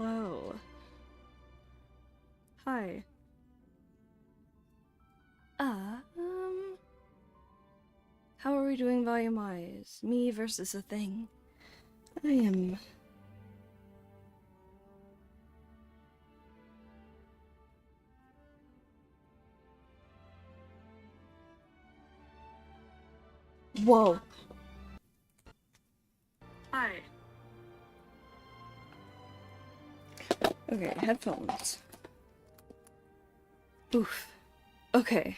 Hello. Hi. How are we doing volume-wise? Me versus a thing. I am... Whoa. Hi. Okay, headphones. Oof. Okay.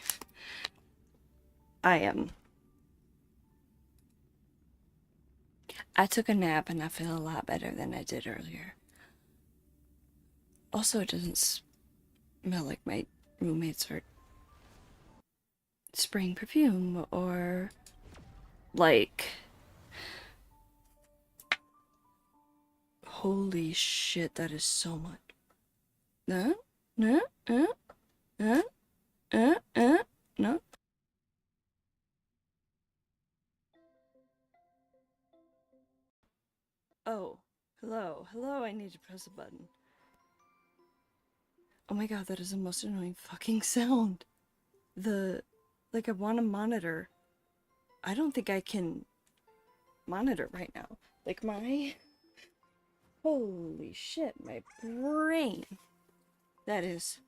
I took a nap and I feel a lot better than I did earlier. Also, it doesn't smell like my roommates are spraying perfume or like... Holy shit, that is so much. No? No? No? Oh, hello, I need to press a button. Oh my god, that is the most annoying fucking sound. Like I want to monitor. I don't think I can monitor right now. Like holy shit, my brain. That is,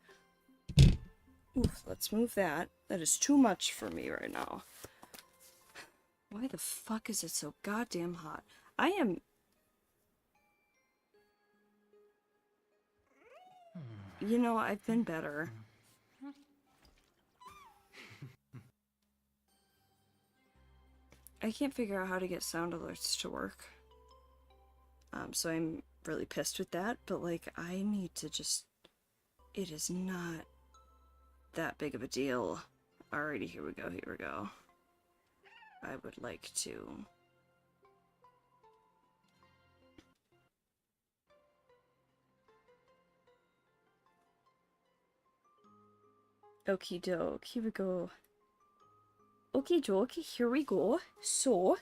oof, let's move that. That is too much for me right now. Why the fuck is it so goddamn hot? You know, I've been better. I can't figure out how to get sound alerts to work. So I'm really pissed with that, but like, I need to just... It is not that big of a deal. Alrighty, here we go. I would like to... Okie doke, here we go. Okie doke, here we go. So,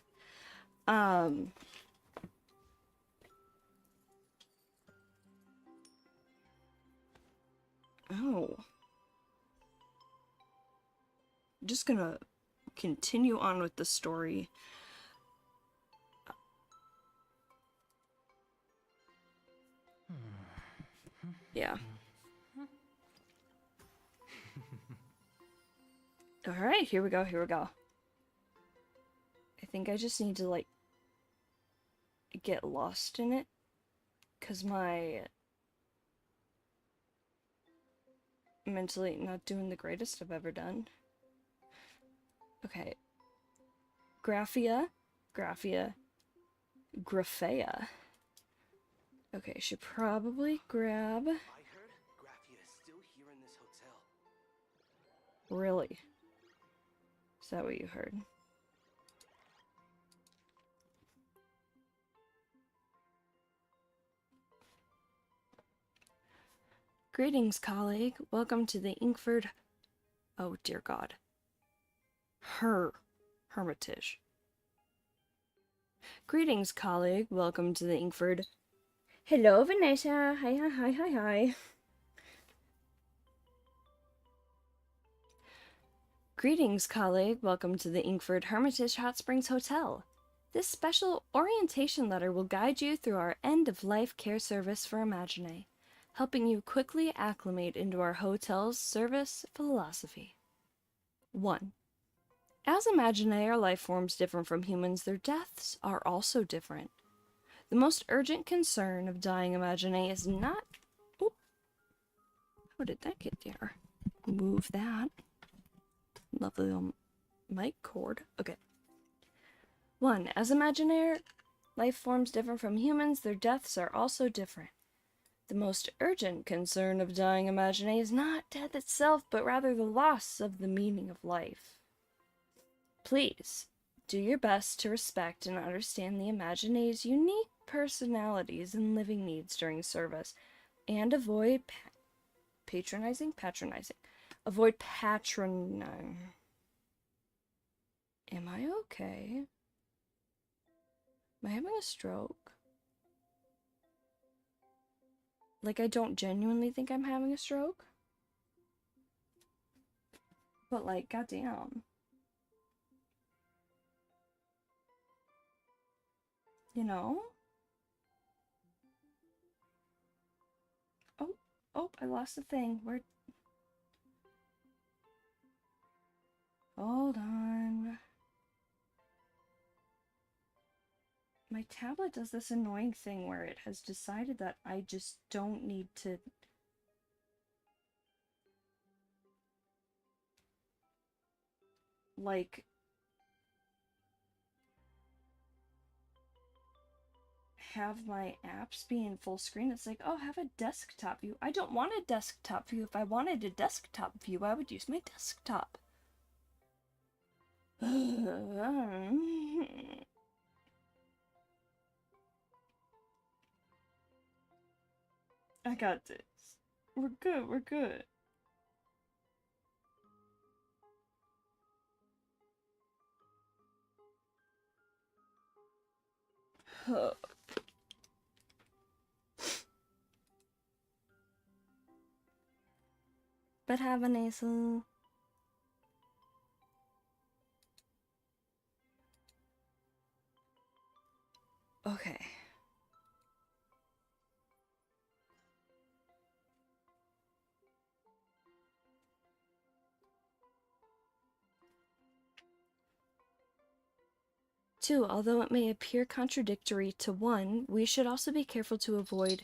oh. Just gonna continue on with the story. Yeah. Alright, here we go. I think I just need to, like, get lost in it. Because my... mentally not doing the greatest I've ever done. Okay. Graphia. Graphea. Okay, should probably grab... I heard Graphia is still here in this hotel. Really? Is that what you heard? Greetings, colleague. Welcome to the Inkford... Oh, dear God. Hermitage. Greetings, colleague. Welcome to the Inkford... Hello, Vanessa. Hi. Greetings, colleague. Welcome to the Inkford Hermitage Hot Springs Hotel. This special orientation letter will guide you through our end-of-life care service for Imagine, helping you quickly acclimate into our hotel's service philosophy. 1. As Imagine are life forms different from humans, their deaths are also different. The most urgent concern of dying Imagine is not... Oop. How did that get there? Move that. Lovely little mic cord. Okay. 1. As Imaginaire life forms different from humans, their deaths are also different. The most urgent concern of dying Imagine is not death itself, but rather the loss of the meaning of life. Please, do your best to respect and understand the Imagine's unique personalities and living needs during service, and avoid patronizing. Avoid patronizing. Am I okay? Am I having a stroke? Like, I don't genuinely think I'm having a stroke. But, like, goddamn. You know? Oh, oh, I lost the thing. Where? Hold on. My tablet does this annoying thing where it has decided that I just don't need to... like... have my apps be in full screen. It's like, oh, have a desktop view. I don't want a desktop view. If I wanted a desktop view, I would use my desktop. I got this. We're good, we're good. But have a nice okay. Two, although it may appear contradictory to one, we should also be careful to avoid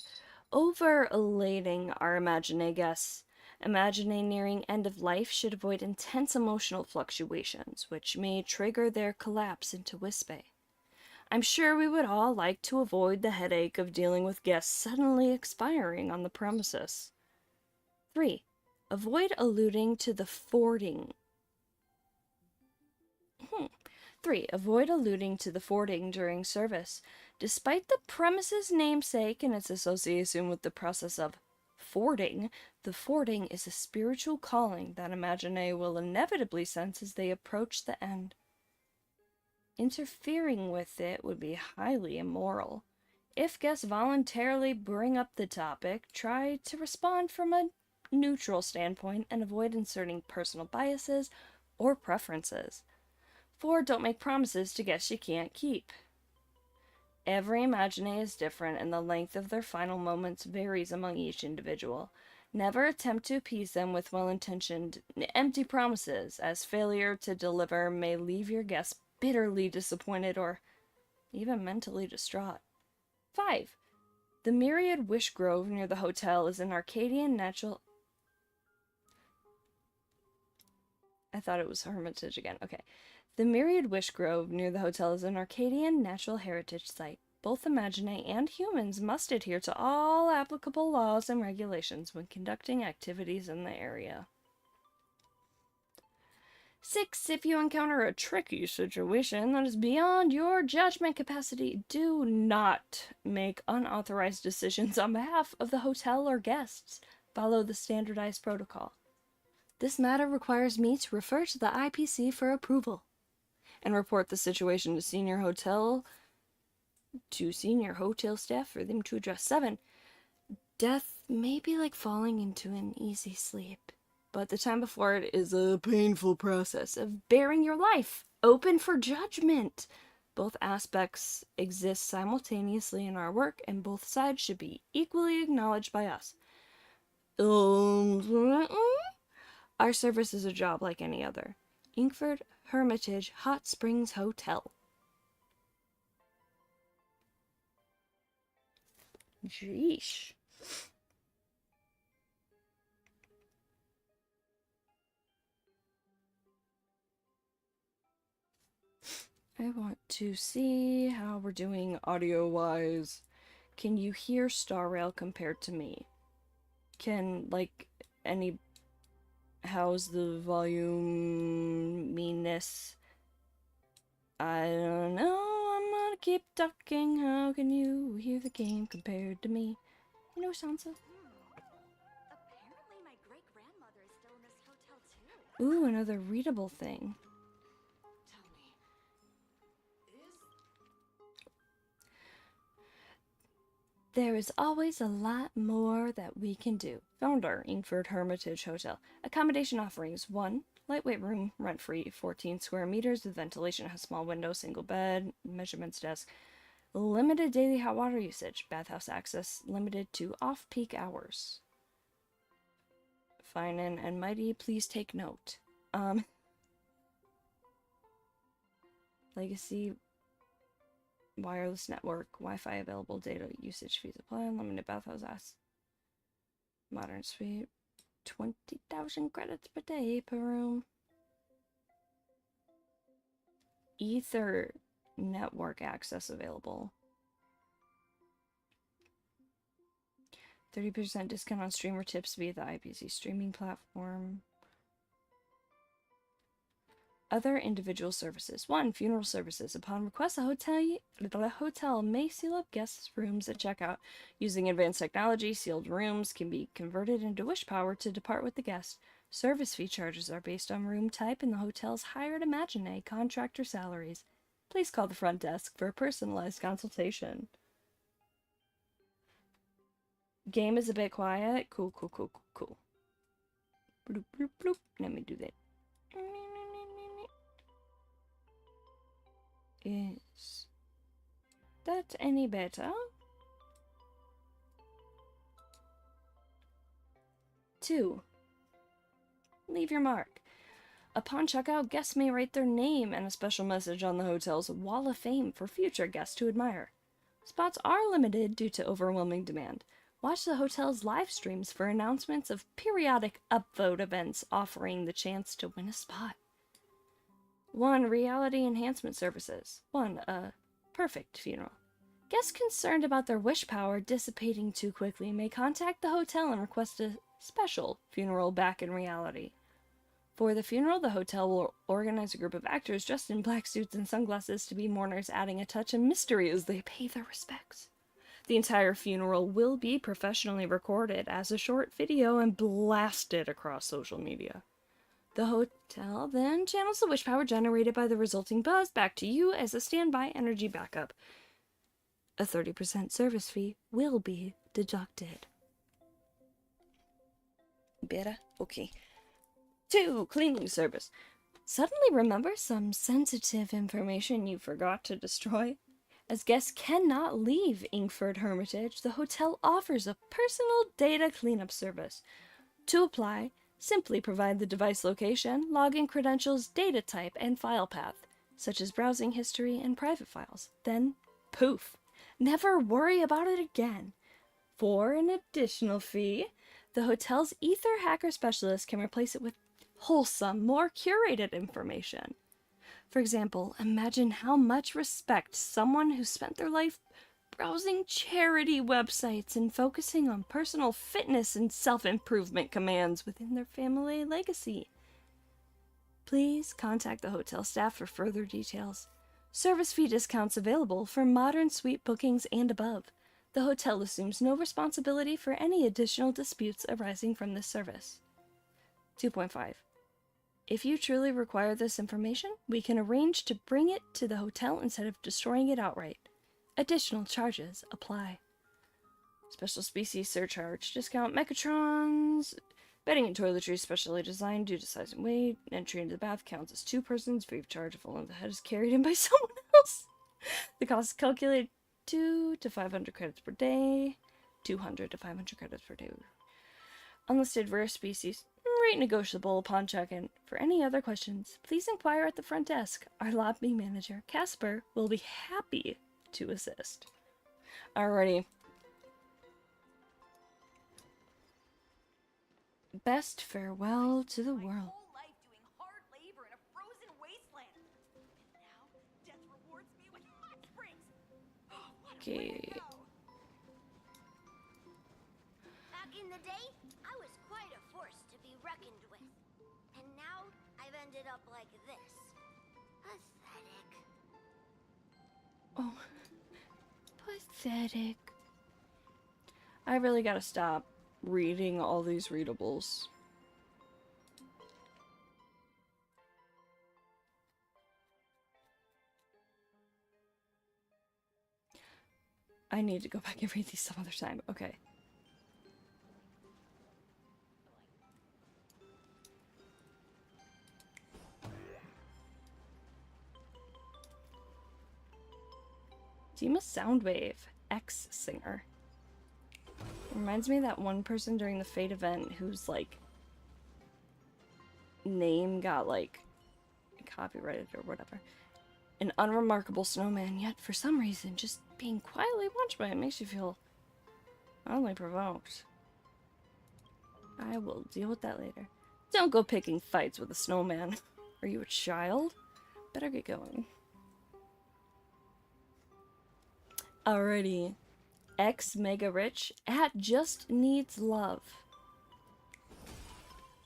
over-elating our imagine guests. Imagine nearing end of life should avoid intense emotional fluctuations, which may trigger their collapse into wispy. I'm sure we would all like to avoid the headache of dealing with guests suddenly expiring on the premises. 3. Avoid alluding to the fording. 3. Avoid alluding to the fording during service. Despite the premise's namesake and its association with the process of fording, the fording is a spiritual calling that Imagine will inevitably sense as they approach the end. Interfering with it would be highly immoral. If guests voluntarily bring up the topic, try to respond from a neutral standpoint and avoid inserting personal biases or preferences. 4. Don't make promises to guests you can't keep. Every Imagine is different, and the length of their final moments varies among each individual. Never attempt to appease them with well-intentioned, empty promises, as failure to deliver may leave your guests bitterly disappointed or even mentally distraught. 5. The Myriad Wish Grove near the hotel is an Arcadian natural... I thought it was Hermitage again. Okay. The Myriad Wish Grove near the hotel is an Arcadian natural heritage site. Both Imagine and humans must adhere to all applicable laws and regulations when conducting activities in the area. 6. If you encounter a tricky situation that is beyond your judgment capacity, do not make unauthorized decisions on behalf of the hotel or guests. Follow the standardized protocol. This matter requires me to refer to the IPC for approval and report the situation to senior hotel staff for them to address. 7. Death may be like falling into an easy sleep, but the time before it is a painful process of bearing your life, open for judgment. Both aspects exist simultaneously in our work, and both sides should be equally acknowledged by us. Our service is a job like any other. Inkford Hermitage Hot Springs Hotel. Jeesh. I want to see how we're doing audio-wise. Can you hear Star Rail compared to me? Can, like, any... How's the volume meanness? I don't know, I'm gonna keep talking. How can you hear the game compared to me? You know, Sansa? Apparently my great-grandmother is still in this hotel too. Ooh, another readable thing. Tell me, is There is always a lot more that we can do. Founder, Ingford Hermitage Hotel. Accommodation offerings. 1. Lightweight room, rent-free, 14 square meters with ventilation, has small window, single bed, measurements desk. Limited daily hot water usage. Bathhouse access limited to off-peak hours. Fine and mighty, please take note. Legacy wireless network, Wi-Fi available, data usage fees apply, unlimited bathhouse access. Modern suite, 20,000 credits per day per room. Ether network access available. 30% discount on streamer tips via the IPC streaming platform. Other individual services. 1. Funeral services. Upon request, the hotel may seal up guests' rooms at checkout. Using advanced technology, sealed rooms can be converted into wish power to depart with the guest. Service fee charges are based on room type and the hotel's hired imaginee contractor salaries. Please call the front desk for a personalized consultation. Game is a bit quiet. Cool. Bloop, bloop, bloop. Let me do that. Is that any better? 2. Leave your mark. Upon checkout, guests may write their name and a special message on the hotel's Wall of Fame for future guests to admire. Spots are limited due to overwhelming demand. Watch the hotel's live streams for announcements of periodic upvote events offering the chance to win a spot. 1. Reality enhancement services. 1. A perfect funeral. Guests concerned about their wish power dissipating too quickly may contact the hotel and request a special funeral back in reality. For the funeral, the hotel will organize a group of actors dressed in black suits and sunglasses to be mourners, adding a touch of mystery as they pay their respects. The entire funeral will be professionally recorded as a short video and blasted across social media. The hotel then channels the wish power generated by the resulting buzz back to you as a standby energy backup. A 30% service fee will be deducted. Better? Okay. 2. Cleaning service. Suddenly remember some sensitive information you forgot to destroy? As guests cannot leave Ingford Hermitage, the hotel offers a personal data cleanup service. To apply, simply provide the device location, login credentials, data type, and file path, such as browsing history and private files. Then, poof! Never worry about it again. For an additional fee, the hotel's Ether hacker specialist can replace it with wholesome, more curated information. For example, imagine how much respect someone who spent their life browsing charity websites and focusing on personal fitness and self-improvement commands within their family legacy. Please contact the hotel staff for further details. Service fee discounts available for modern suite bookings and above. The hotel assumes no responsibility for any additional disputes arising from this service. 2.5. If you truly require this information, we can arrange to bring it to the hotel instead of destroying it outright. Additional charges apply. Special species surcharge discount. Mechatrons. Bedding and toiletries specially designed due to size and weight. Entry into the bath counts as 2 persons. Free of charge if only the head is carried in by someone else. The cost is calculated 2 to 500 credits per day. 200 to 500 credits per day. Unlisted rare species. Rate negotiable upon check-in. For any other questions, please inquire at the front desk. Our lobby manager, Casper, will be happy to assist. Alrighty. Best farewell to the world. My whole life doing hard labor in a frozen wasteland. And now, death rewards me with hot springs. Oh, what a way to go. Back in the day, I was quite a force to be reckoned with. And now, I've ended up like this. Pathetic. Oh, pathetic. I really gotta stop reading all these readables. I need to go back and read these some other time. Okay. Dima Soundwave, ex-singer. Reminds me of that one person during the Fate event whose, like, name got, like, copyrighted or whatever. An unremarkable snowman, yet for some reason, just being quietly watched by it makes you feel oddly provoked. I will deal with that later. Don't go picking fights with a snowman. Are you a child? Better get going. Alrighty. Ex Mega Rich at Just Needs Love.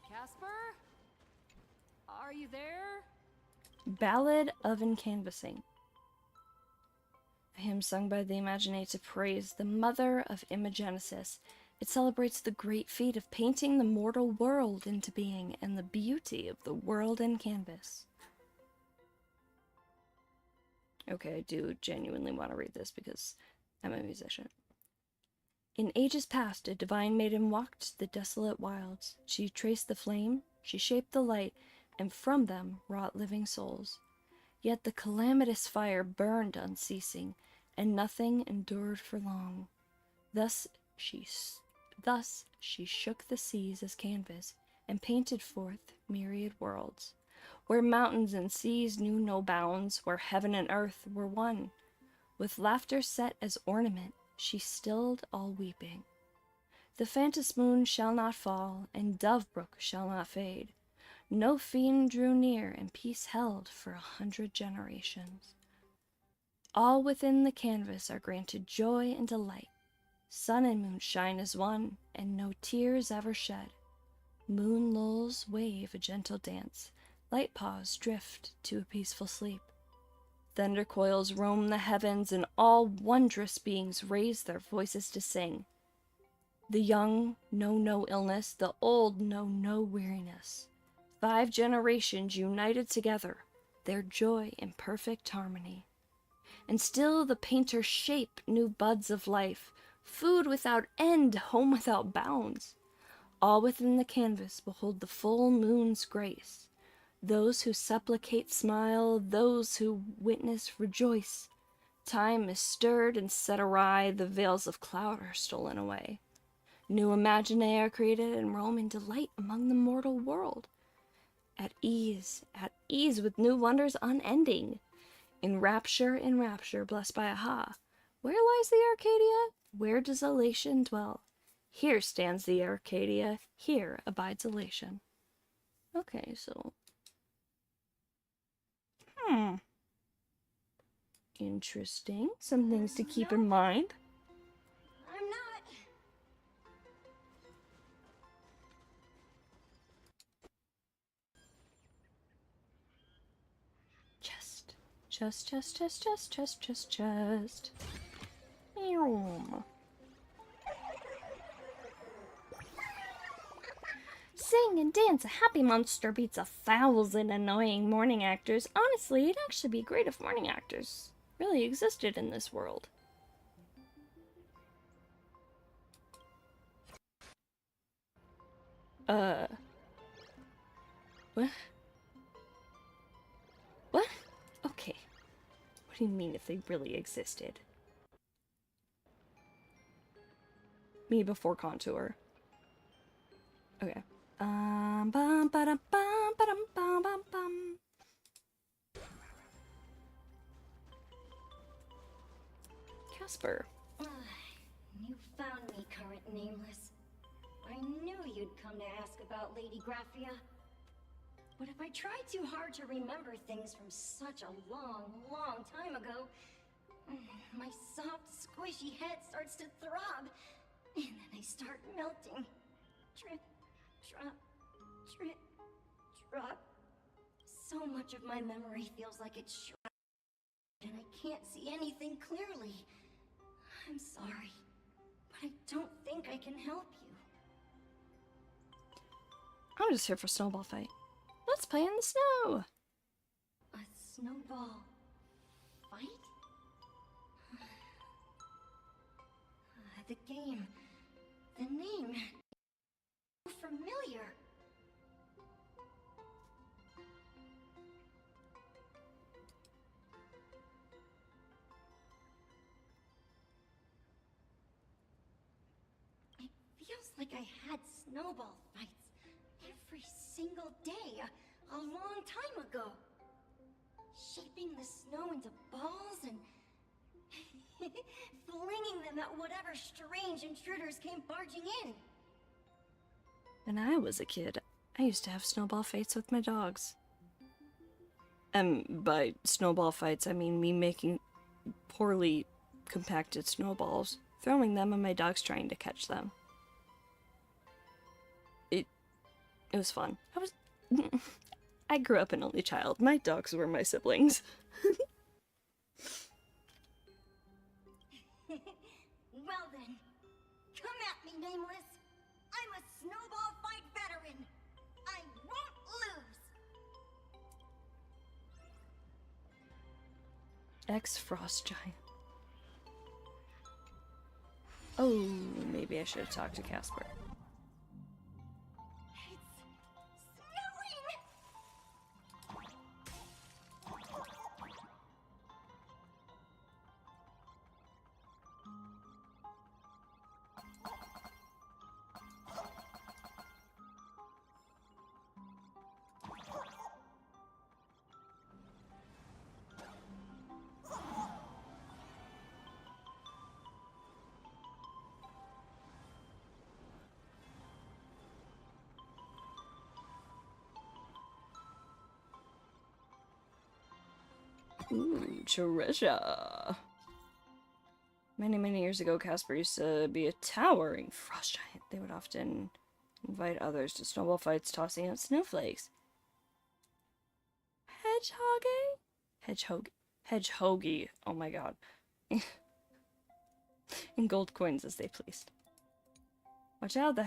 Casper? Are you there? Ballad of Encanvassing. A hymn sung by the Imaginae to praise the mother of Imagenesis. It celebrates the great feat of painting the mortal world into being and the beauty of the world in canvas. Okay, I do genuinely want to read this because I'm a musician. In ages past, a divine maiden walked the desolate wilds. She traced the flame, she shaped the light, and from them wrought living souls. Yet the calamitous fire burned unceasing, and nothing endured for long. Thus she shook the seas as canvas, and painted forth myriad worlds, where mountains and seas knew no bounds, where heaven and earth were one. With laughter set as ornament, she stilled all weeping. The phantom moon shall not fall, and dove brook shall not fade. No fiend drew near, and peace held for 100 generations. All within the canvas are granted joy and delight. Sun and moon shine as one, and no tears ever shed. Moon lulls wave a gentle dance, light paws drift to a peaceful sleep. Thunder coils roam the heavens, and all wondrous beings raise their voices to sing. The young know no illness, the old know no weariness. 5 generations united together, their joy in perfect harmony. And still the painters shape new buds of life, food without end, home without bounds. All within the canvas behold the full moon's grace. Those who supplicate smile, those who witness rejoice. Time is stirred and set awry, the veils of cloud are stolen away. New imaginae are created and roam in delight among the mortal world. At ease with new wonders unending. In rapture, blessed by Aha. Where lies the Arcadia? Where does elation dwell? Here stands the Arcadia, here abides elation. Okay, so... Interesting. Some things to keep in mind. I'm not. Chest. Sing and dance, a happy monster beats 1,000 annoying morning actors. Honestly, it'd actually be great if morning actors really existed in this world. What? What? Okay. What do you mean if they really existed? Me before contour. Okay. Bum ba dum bum ba dum bum bum bum. Casper. You found me, current nameless. I knew you'd come to ask about Lady Graphia. But if I try too hard to remember things from such a long, long time ago, my soft, squishy head starts to throb, and then I start melting. Drip, drop, drip, drop. So much of my memory feels like it's shrouded, and I can't see anything clearly. I'm sorry, but I don't think I can help you. I'm just here for snowball fight. Let's play in the snow! A snowball fight? The game. The name. So familiar. It feels like I had snowball fights every single day a long time ago. Shaping the snow into balls and flinging them at whatever strange intruders came barging in. When I was a kid, I used to have snowball fights with my dogs. By snowball fights, I mean me making poorly compacted snowballs, throwing them, and my dogs trying to catch them. It was fun. I grew up an only child. My dogs were my siblings. Well then, come at me, Nameless. I'm a snowball fight veteran. I won't lose. Ex-Frost Giant. Oh, maybe I should have talked to Casper. It's snowing. Ooh, treasure. Many, many years ago, Casper used to be a towering frost giant. They would often invite others to snowball fights, tossing out snowflakes. Hedgehoggy. Oh my god. And gold coins as they pleased. Watch out, the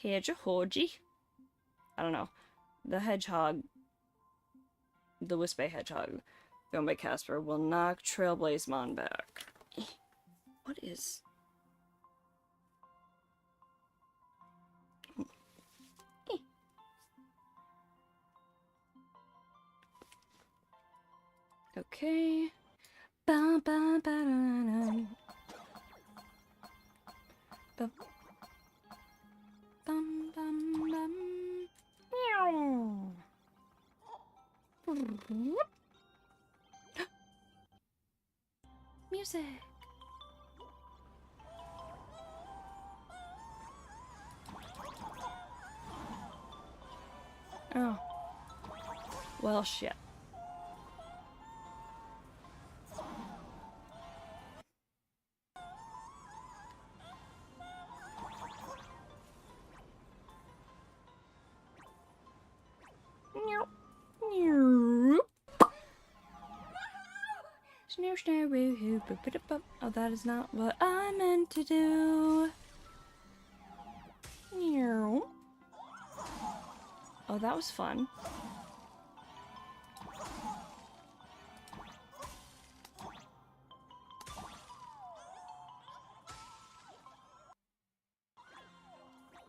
hedgehoggy? I don't know. The hedgehog, the Wispy Hedgehog, thrown by Casper, will knock Trailblazemon back. What is... Okay. Bum, bum, ba-da-dum. Bum. Bum, bum, bum. Meow. Music. Oh. Well, shit. Oh, that is not what I meant to do. Oh, that was fun.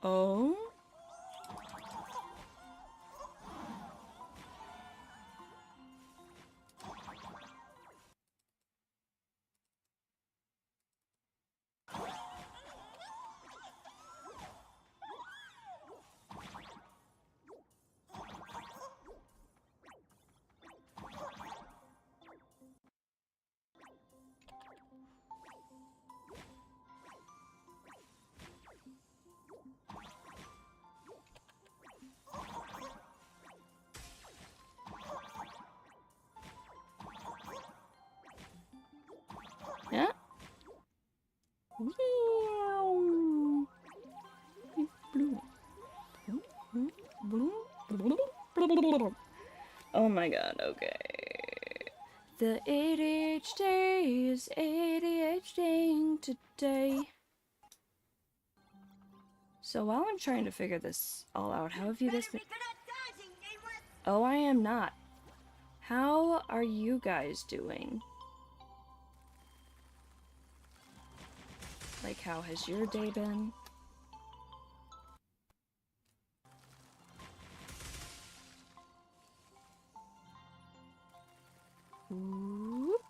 Oh? Yeah? Oh my god, okay. The ADHD is ADHDing today. So while I'm trying to figure this all out, how have you guys been? Oh, I am not. How are you guys doing? Like, how has your day been? Whoop.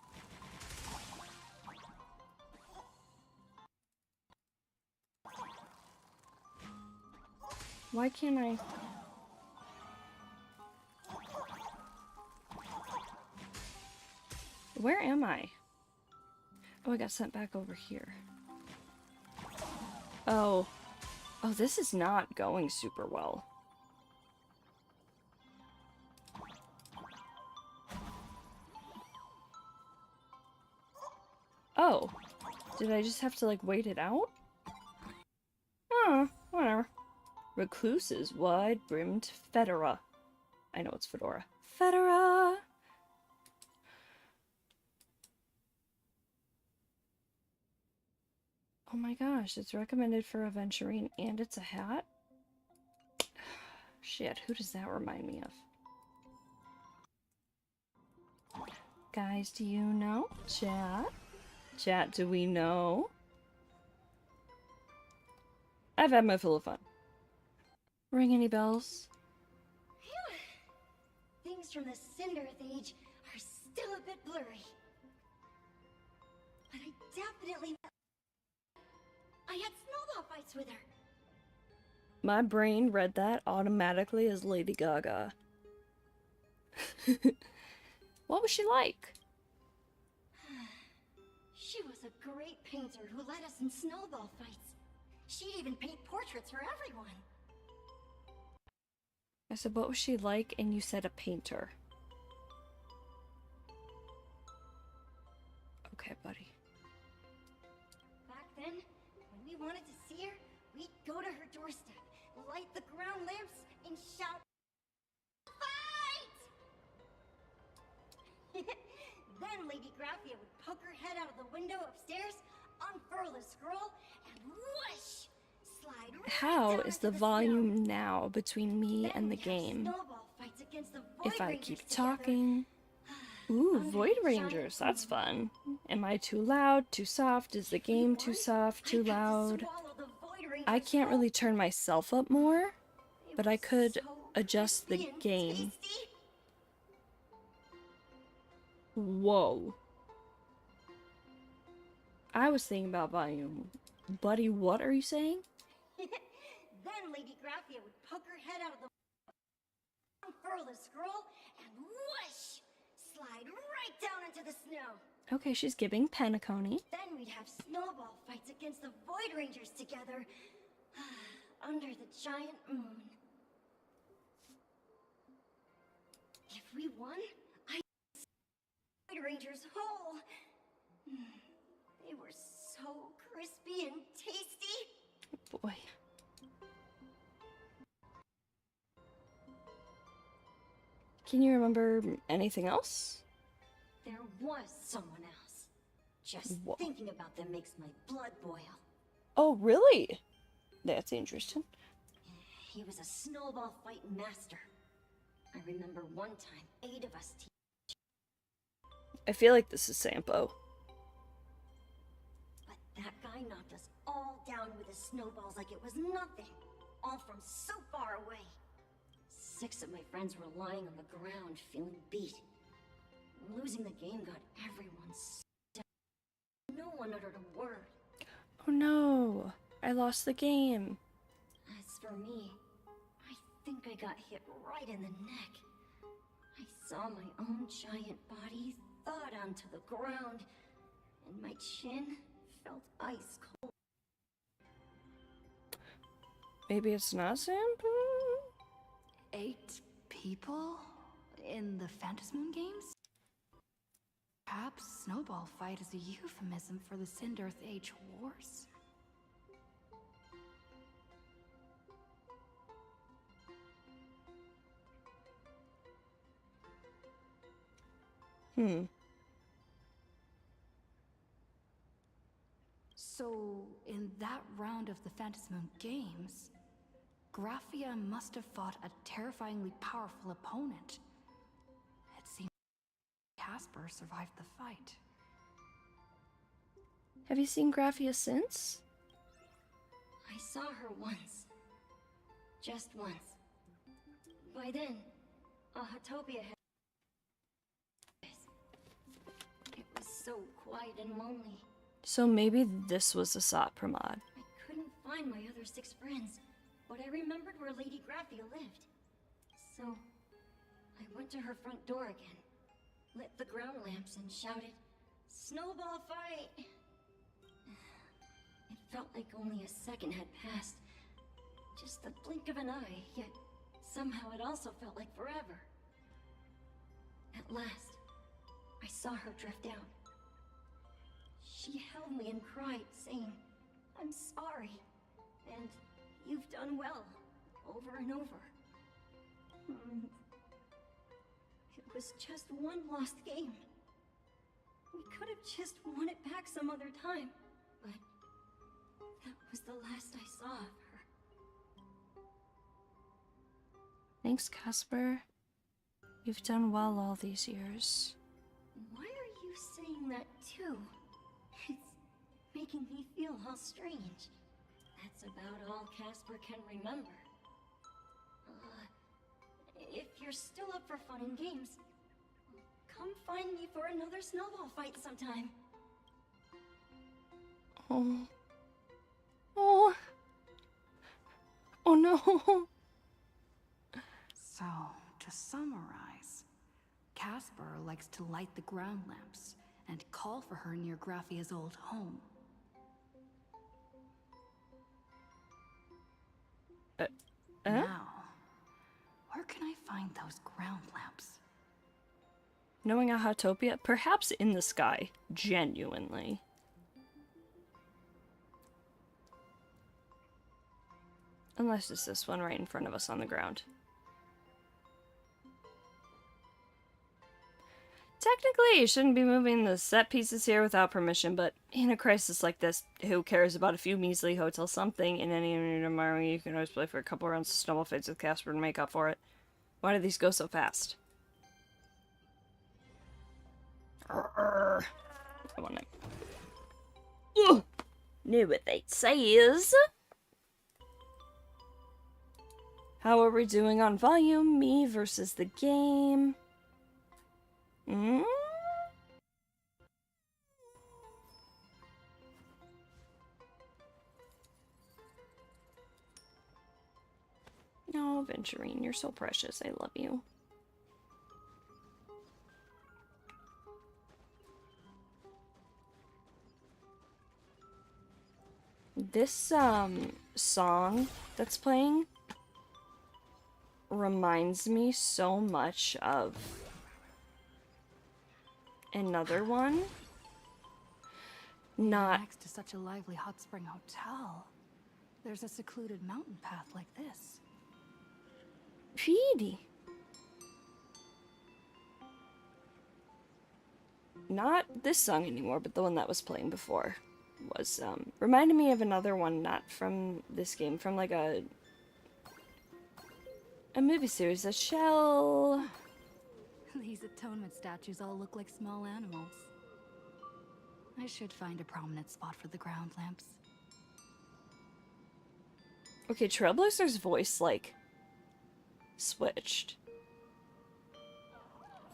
Why can't I? Where am I? Oh, I got sent back over here. Oh. Oh, this is not going super well. Oh. Did I just have to, like, wait it out? Oh, whatever. Recluse's wide-brimmed fedora. I know it's fedora. Fedora! Oh my gosh, it's recommended for aventurine and it's a hat? Shit, who does that remind me of? Guys, do you know? Chat? Chat, do we know? I've had my fill of fun. Ring any bells? Things from the Cinderth Age are still a bit blurry. But I definitely... I had snowball fights with her. My brain read that automatically as Lady Gaga. What was she like? She was a great painter who led us in snowball fights. She'd even paint portraits for everyone. I said, what was she like? And you said a painter. Okay, buddy. Back then, when we wanted to see her, we'd go to her doorstep, light the ground lamps, and shout, "Fight!" Then Lady Graphia would poke her head out of the window upstairs, unfurl the scroll, and whoosh! Slide right How down is into the snow. volume now between me Then and the we'd have game? snowball fights against the If Void I Rangers keep together. talking. Ooh, Under Void the giant Rangers, that's moon. fun. Am I too loud, too soft? Is the If we game too won, soft, too I'd have to loud? swallow the Void Rangers I can't whole. really turn myself up more, It but I was could so adjust the crispy and game. tasty. Whoa. I was thinking about volume. Buddy, what are you saying? Then Lady Graphia would poke her head out of the unfurl the scroll, and whoosh! Slide right down into the snow. Okay, she's giving Penacony. Then we'd have snowball fights against the Void Rangers together under the giant moon. If we won, I'd Void Rangers whole. They were so crispy and tasty. Boy. Can you remember anything else? There was someone else. Just Wha- thinking about them makes my blood boil. Oh, really? That's interesting. He was a snowball fight master. I remember one time, 8 of us I feel like this is Sampo. but that guy knocked us all down with his snowballs like it was nothing. All from so far away. 6 of my friends were lying on the ground, feeling beat. Losing the game got everyone so down. No one uttered a word. Oh no, I lost the game. As for me, I think I got hit right in the neck. I saw my own giant body thud onto the ground, and my chin felt ice cold. Maybe it's not Sampo? 8 people in the Phantasmoon games? Perhaps Snowball Fight is a euphemism for the Cinderth Age Wars. So, in that round of the Phantasmoon games, Graphia must have fought a terrifyingly powerful opponent. It seems Casper survived the fight. Have you seen Graphia since? I saw her once. Just once. By then, Hatopia had... It was so quiet and lonely. So maybe this was a Sot Pramod. I couldn't find my other 6 friends, but I remembered where Lady Graphia lived. So, I went to her front door again, lit the ground lamps and shouted, "Snowball fight!" It felt like only a second had passed. Just the blink of an eye, yet somehow it also felt like forever. At last, I saw her drift out. She held me and cried, saying, "I'm sorry, and you've done well," over and over. It was just one lost game. We could have just won it back some other time, but that was the last I saw of her. Thanks, Casper. You've done well all these years. Why are you saying that too? It's making me feel all strange. That's about all Casper can remember. If you're still up for fun and games, come find me for another snowball fight sometime. Oh. Oh. Oh no. So, to summarize, Casper likes to light the ground lamps and call for her near Graphia's old home. Now, where can I find those ground lamps? Knowing a Hatopia, perhaps in the sky. Genuinely. Unless it's this one right in front of us on the ground. Technically, you shouldn't be moving the set pieces here without permission, but in a crisis like this, who cares about a few measly hotel something in any tomorrow? You can always play for a couple rounds of snowball fights with Casper to make up for it. Why do these go so fast? I want to... Know what they says. How are we doing on volume? Me versus the game. No, Venturine, you're so precious. I love you. This, song that's playing reminds me so much of another one. Not Next to such a lively hot spring hotel, there's a secluded mountain path like this. pretty. Not this song anymore, but the one that was playing before was, reminded me of another one, not from this game, from like a movie series, a shell. These atonement statues all look like small animals. I should find a prominent spot for the ground lamps. Okay, Trailblazer's voice, like, switched.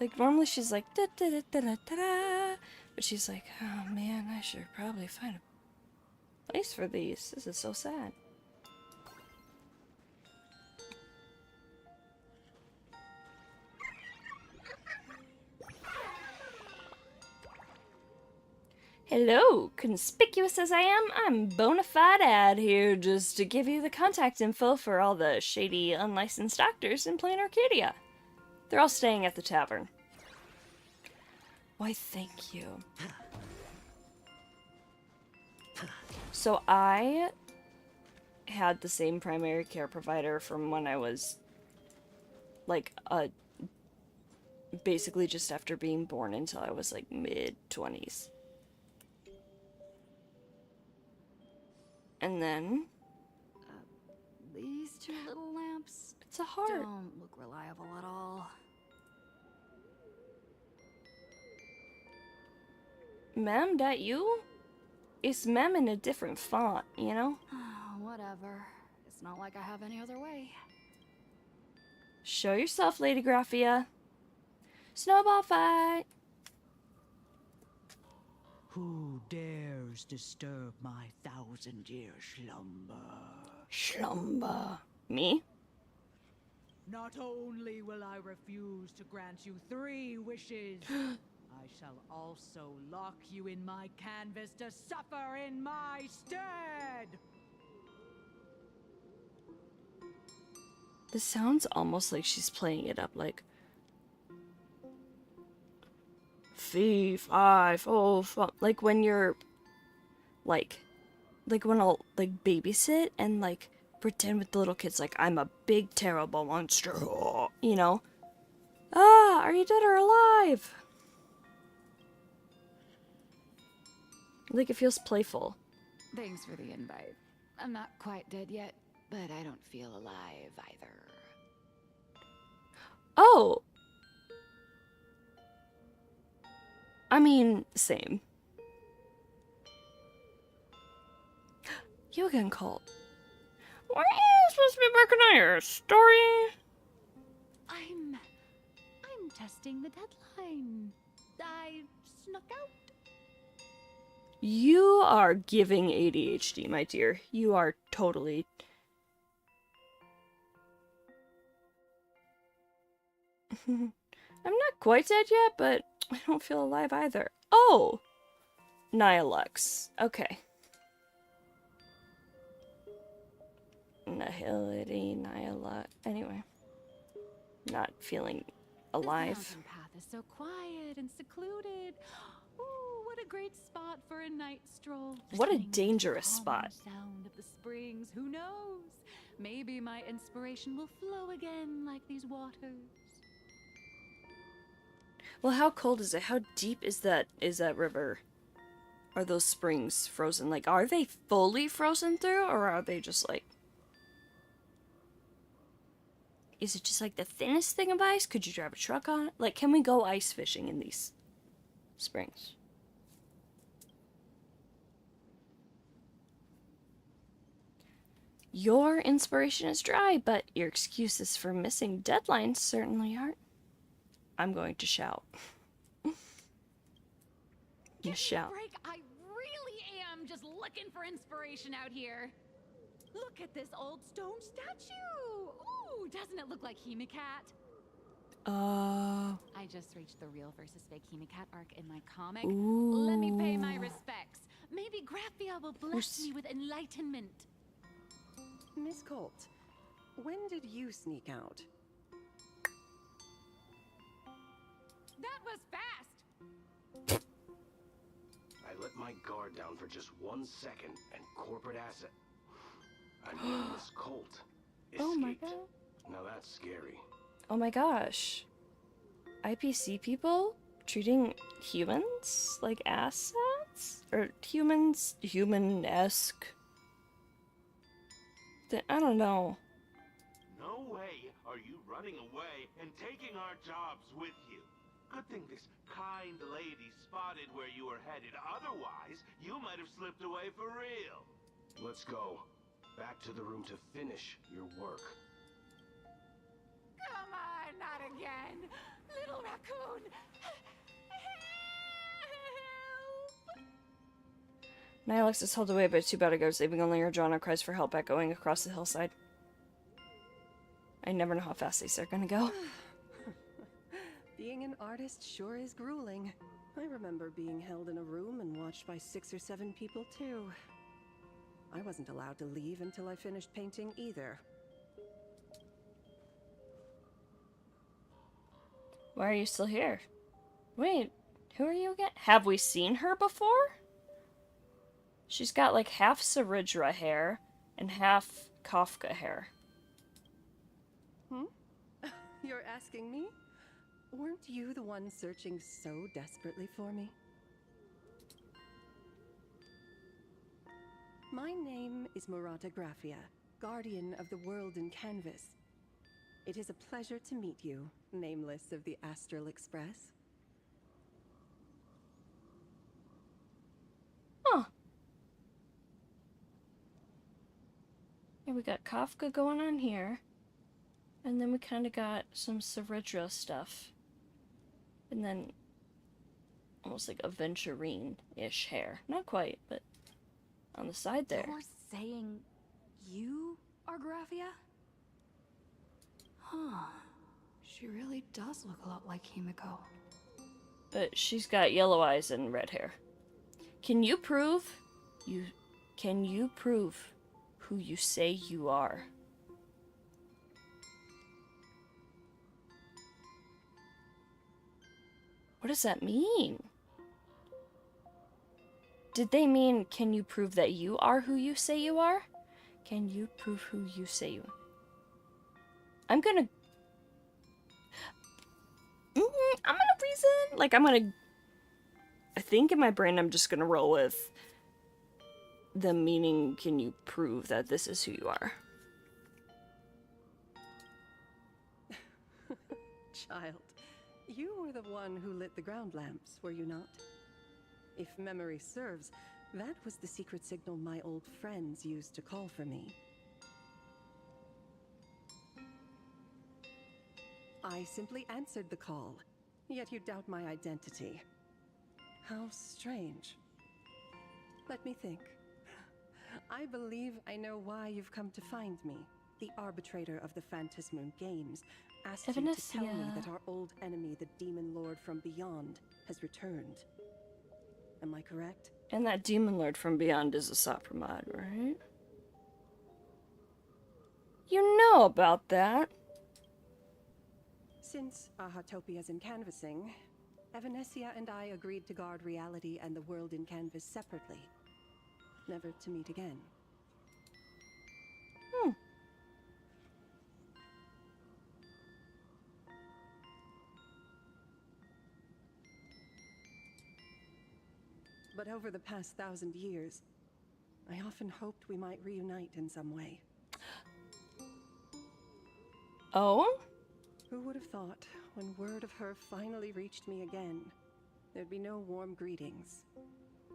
Like, normally she's like, da da da da da da da, but she's like, oh man, I should probably find a place for these. This is so sad. Hello, conspicuous as I am, I'm bona fide ad here just to give you the contact info for all the shady, unlicensed doctors in plain Arcadia. They're all staying at the tavern. Why, thank you. So I had the same primary care provider from when I was, like, basically just after being born until I was, like, mid-20s. And then... These two little lamps it's a heart. don't look reliable at all. Ma'am, that you? It's ma'am in a different font, you know? What Whatever. It's not like I have any other way. Show yourself, Lady Graphia. Snowball fight! Who dares disturb my 1,000-year slumber? Slumber. Me? Not only will I refuse to grant you 3 wishes, I shall also lock you in my canvas to suffer in my stead! This sounds almost like she's playing it up like fee, fi, fo, fum. Like when you're like when I'll like babysit and like pretend with the little kids like I'm a big terrible monster, you know? Ah, are you dead or alive? Like it feels playful. Thanks for the invite. I'm not quite dead yet, but I don't feel alive either. Oh! I mean, same. You again, Colt. Why are you supposed to be back in your story? I'm testing the deadline. I snuck out. You are giving ADHD, my dear. You are totally... I'm not quite dead yet, but I don't feel alive either. Oh! Nihilux. Okay. Nihility, Nihilux. Anyway. Not feeling alive. This mountain path is so quiet and secluded. Ooh, what a great spot for a night stroll. What a Listening to the dangerous calming spot. Sound of the springs. Who knows? Maybe my inspiration will flow again like these waters. Well, how cold is it? How deep is that river? Are those springs frozen? Like, are they fully frozen through, or are they just like... Is it just like the thinnest thing of ice? Could you drive a truck on it? Like, can we go ice fishing in these springs? Your inspiration is dry, but your excuses for missing deadlines certainly aren't. I'm going to shout. Give Shout. me a break. I really am just looking for inspiration out here. Look at this old stone statue. Ooh, doesn't it look like Hemicat? I just reached the real versus fake Hemicat arc in my comic. Ooh. Let me pay my respects. Maybe Graphia will bless Who's- me with enlightenment. Miss Colt, when did you sneak out? That was fast. I let my guard down for just 1 second, and corporate asset. I mean, Miss Colt escaped. Oh my god. Now that's scary. Oh my gosh. IPC people treating humans like assets? Or humans human-esque? I don't know. No way are you running away and taking our jobs with you. Good thing this kind lady spotted where you were headed. Otherwise, you might have slipped away for real. Let's go. Back to the room to finish your work. Come on, not again. Little raccoon. Help! Nihilux is held away by 2 bodyguards, leaving only her drawn-out cries for help echoing across the hillside. I never know how fast these are gonna go. Being an artist sure is grueling. I remember being held in a room and watched by 6 or 7 people too. I wasn't allowed to leave until I finished painting either. Why are you still here? Wait, who are you again? Have we seen her before? She's got like half Saridra hair and half Kafka hair. You're asking me? Weren't you the one searching so desperately for me? My name is Murata Graphia, guardian of the world in canvas. It is a pleasure to meet you, nameless of the Astral Express. Huh. And we got Kafka going on here. And then we kind of got some Saridra stuff. And then almost like aventurine-ish hair. Not quite, but on the side there. You're saying you are Graphia? Huh. She really does look a lot like Himiko. But she's got yellow eyes and red hair. Can you prove who you say you are? What does that mean? Did they mean, can you prove that you are who you say you are? Can you prove who you say you are? I'm gonna reason, I think in my brain I'm just gonna roll with the meaning, can you prove that this is who you are? Child, you were the one who lit the ground lamps, were you not? If memory serves, that was the secret signal my old friends used to call for me. I simply answered the call, yet you doubt my identity. How strange. Let me think. I believe I know why you've come to find me. The arbitrator of the Phantasmoon Games asked you to tell me that our old enemy, the Demon Lord from Beyond, has returned. Am I correct? And that Demon Lord from Beyond is a Sopramod, right? You know about that. Since Ahatopia's in canvassing, Evanescia and I agreed to guard reality and the world in canvas separately. Never to meet again. But over the past 1,000 years, I often hoped we might reunite in some way. Oh? Who would have thought, when word of her finally reached me again, there'd be no warm greetings,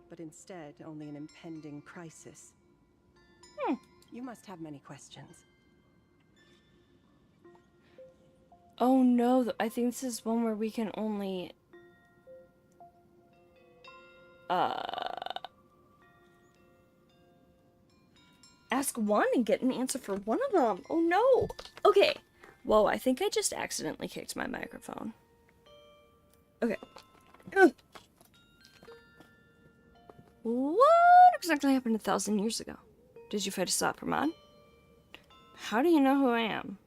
but instead only an impending crisis. You must have many questions. Oh no, I think this is one where we can only... ask one and get an answer for one of them. Oh no! Okay. Whoa, I think I just accidentally kicked my microphone. Okay. Ugh. What exactly happened 1,000 years ago? Did you fight a Sopramod? How do you know who I am?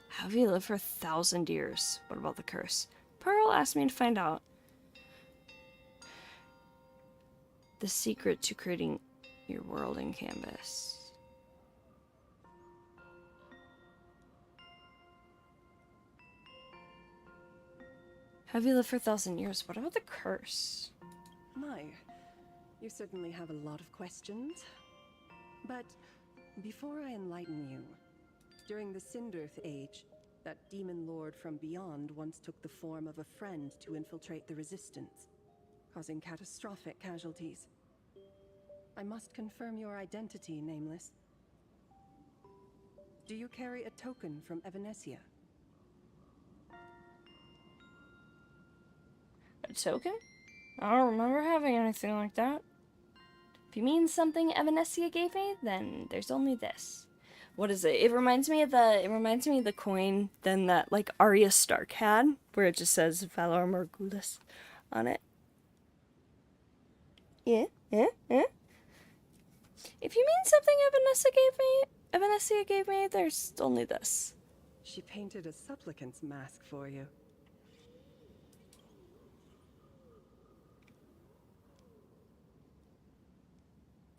How have you lived for 1,000 years? What about the curse? Pearl asked me to find out the secret to creating your world in canvas. Have you lived for 1,000 years? What about the curse? My, you certainly have a lot of questions. But before I enlighten you, during the Sindirth Age, that demon lord from beyond once took the form of a friend to infiltrate the Resistance, causing catastrophic casualties. I must confirm your identity, Nameless. Do you carry a token from Evanescia? A token? I don't remember having anything like that. If you mean something Evanescia gave me, then there's only this. What is it? It reminds me of the coin then that like Arya Stark had, where it just says Valor Morgulis on it. Yeah. If you mean something Evanescia gave me, there's only this. She painted a supplicant's mask for you.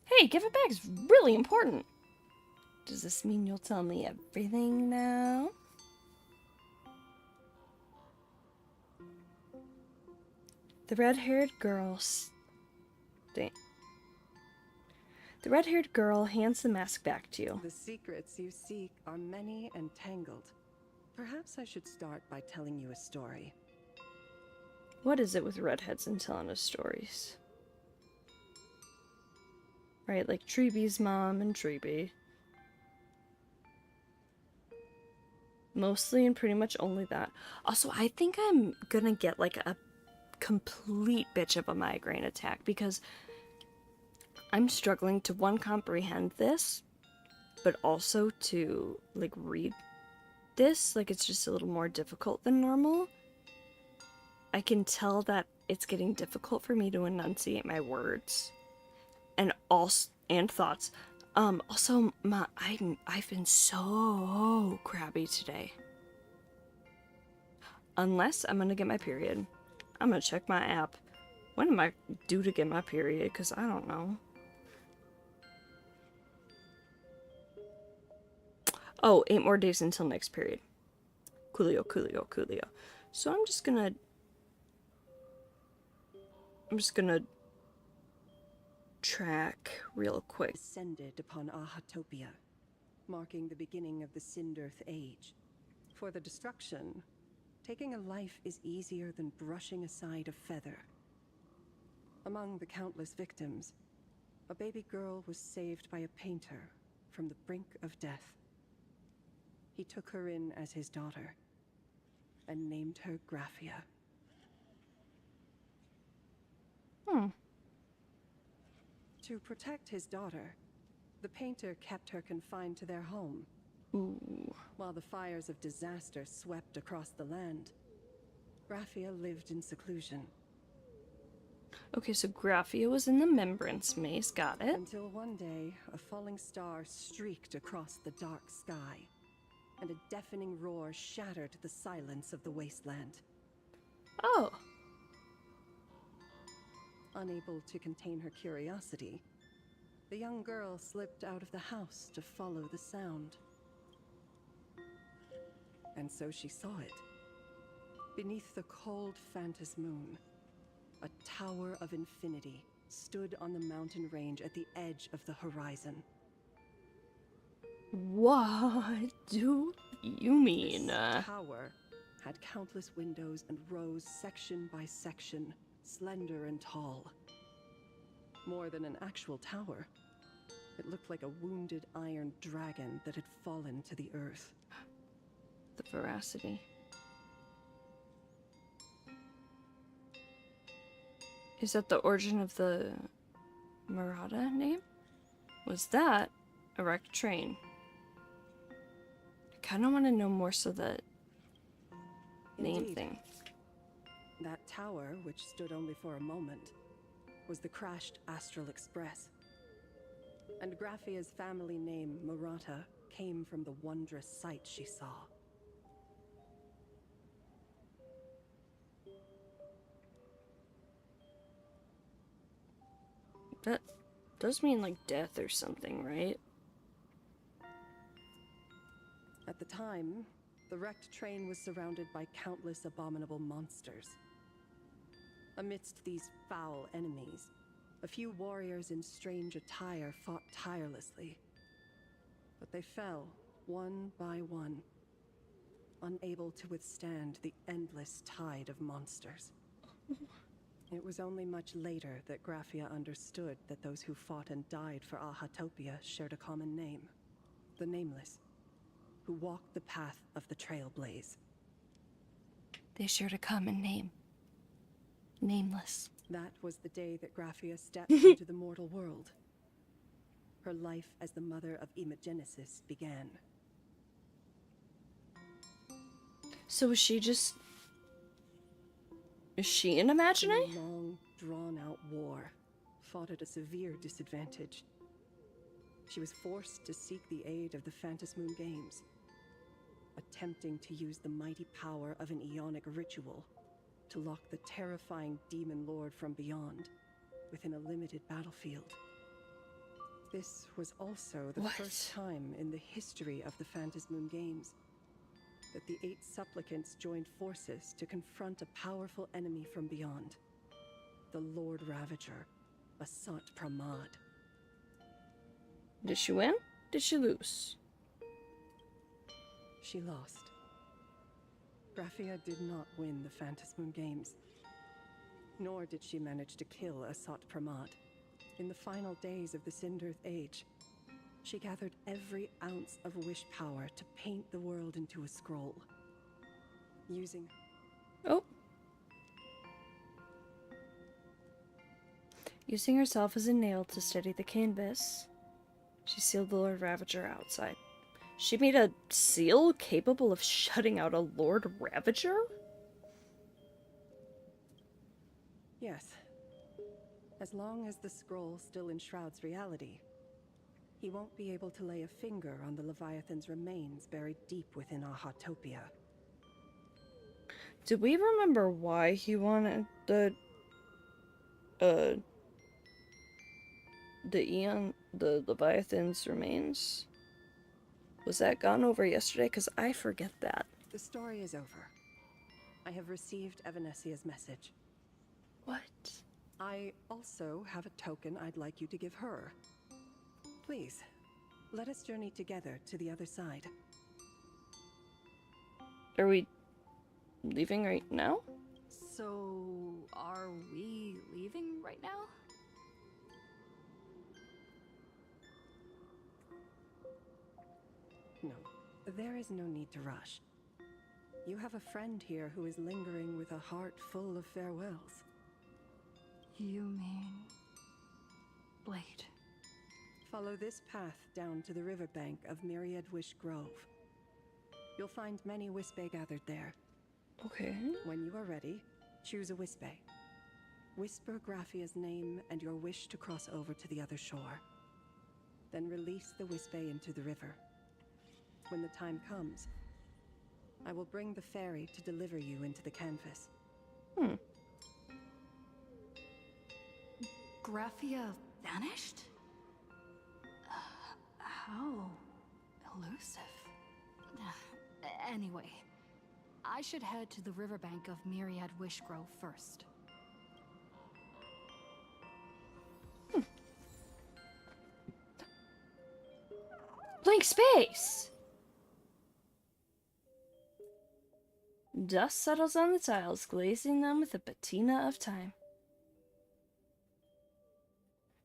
Hey, give it back. It's really important. Does this mean you'll tell me everything now? The red-haired girl... The red-haired girl hands the mask back to you. The secrets you seek are many and tangled. Perhaps I should start by telling you a story. What is it with redheads and telling us stories? Right, like Treebee's mom and Treebee. Mostly and pretty much only that. Also, I think I'm gonna get like a complete bitch of a migraine attack because I'm struggling to one, comprehend this, but also to like read this. Like it's just a little more difficult than normal. I can tell that it's getting difficult for me to enunciate my words and thoughts. Also, I've been so crabby today. Unless I'm gonna get my period. I'm gonna check my app. When am I due to get my period? Because I don't know. Oh, 8 more days until next period. Coolio, coolio, coolio. So I'm just gonna track real quick. Descended upon Ahatopia, marking the beginning of the Sindirth Age. For the destruction, taking a life is easier than brushing aside a feather. Among the countless victims, a baby girl was saved by a painter from the brink of death. He took her in as his daughter and named her Graphia. To protect his daughter, the painter kept her confined to their home. Ooh. While the fires of disaster swept across the land, Graphia lived in seclusion. Okay, so Graphia was in the Membrance Maze, got it. Until one day, a falling star streaked across the dark sky, and a deafening roar shattered the silence of the wasteland. Oh. Unable to contain her curiosity, the young girl slipped out of the house to follow the sound. And so she saw it. Beneath the cold Phantas moon, a tower of infinity stood on the mountain range at the edge of the horizon. What do you mean? This tower had countless windows and rose section by section, slender and tall. More than an actual tower, it looked like a wounded iron dragon that had fallen to the earth. The veracity. Is that the origin of the Murata name? Was that a wrecked train? I kind of want to know more so the name Indeed. thing. That tower, which stood only for a moment, was the crashed Astral Express. And Graphia's family name, Murata, came from the wondrous sight she saw. That does mean like death or something, right? At the time, the wrecked train was surrounded by countless abominable monsters. Amidst these foul enemies, a few warriors in strange attire fought tirelessly. But they fell, one by one, unable to withstand the endless tide of monsters. It was only much later that Graphia understood that those who fought and died for Ahatopia shared a common name, the Nameless, who walked the path of the Trailblaze. They shared a common name. Nameless. That was the day that Graphia stepped into the mortal world. Her life as the mother of Imogenesis began. So is she just... Is she an Imagine? In a long, drawn-out war, fought at a severe disadvantage. She was forced to seek the aid of the Phantas Moon Games, attempting to use the mighty power of an Aeonic ritual to lock the terrifying demon lord from beyond within a limited battlefield. This was also the first time in the history of the Phantas Moon Games that the 8 supplicants joined forces to confront a powerful enemy from beyond, the Lord Ravager, Asat Pramad. Did she win? Did she lose? She lost. Graphia did not win the Phantas Moon Games, nor did she manage to kill Asat Pramad. In the final days of the Sindirth Age, She gathered every ounce of wish power to paint the world into a scroll. Using... Oh. Using herself as a nail to steady the canvas, she sealed the Lord Ravager outside. She made a seal capable of shutting out a Lord Ravager? Yes. As long as the scroll still enshrouds reality, he won't be able to lay a finger on the Leviathan's remains buried deep within Ahatopia. Do we remember why he wanted the Leviathan's remains? Was that gone over yesterday? Because I forget that. The story is over. I have received Evanesia's message. What? I also have a token I'd like you to give her. Please, let us journey together to the other side. Are we leaving right now? So, are we leaving right now? No, there is no need to rush. You have a friend here who is lingering with a heart full of farewells. You mean... Blade? Follow this path down to the riverbank of Myriad Wish Grove. You'll find many Wispay gathered there. Okay. When you are ready, choose a Wispay. Whisper Graphia's name and your wish to cross over to the other shore. Then release the Wispay into the river. When the time comes, I will bring the ferry to deliver you into the canvas. Graphia vanished? How elusive. Anyway, I should head to the riverbank of Myriad Wish Grove first. Blank space! Dust settles on the tiles, glazing them with a patina of time.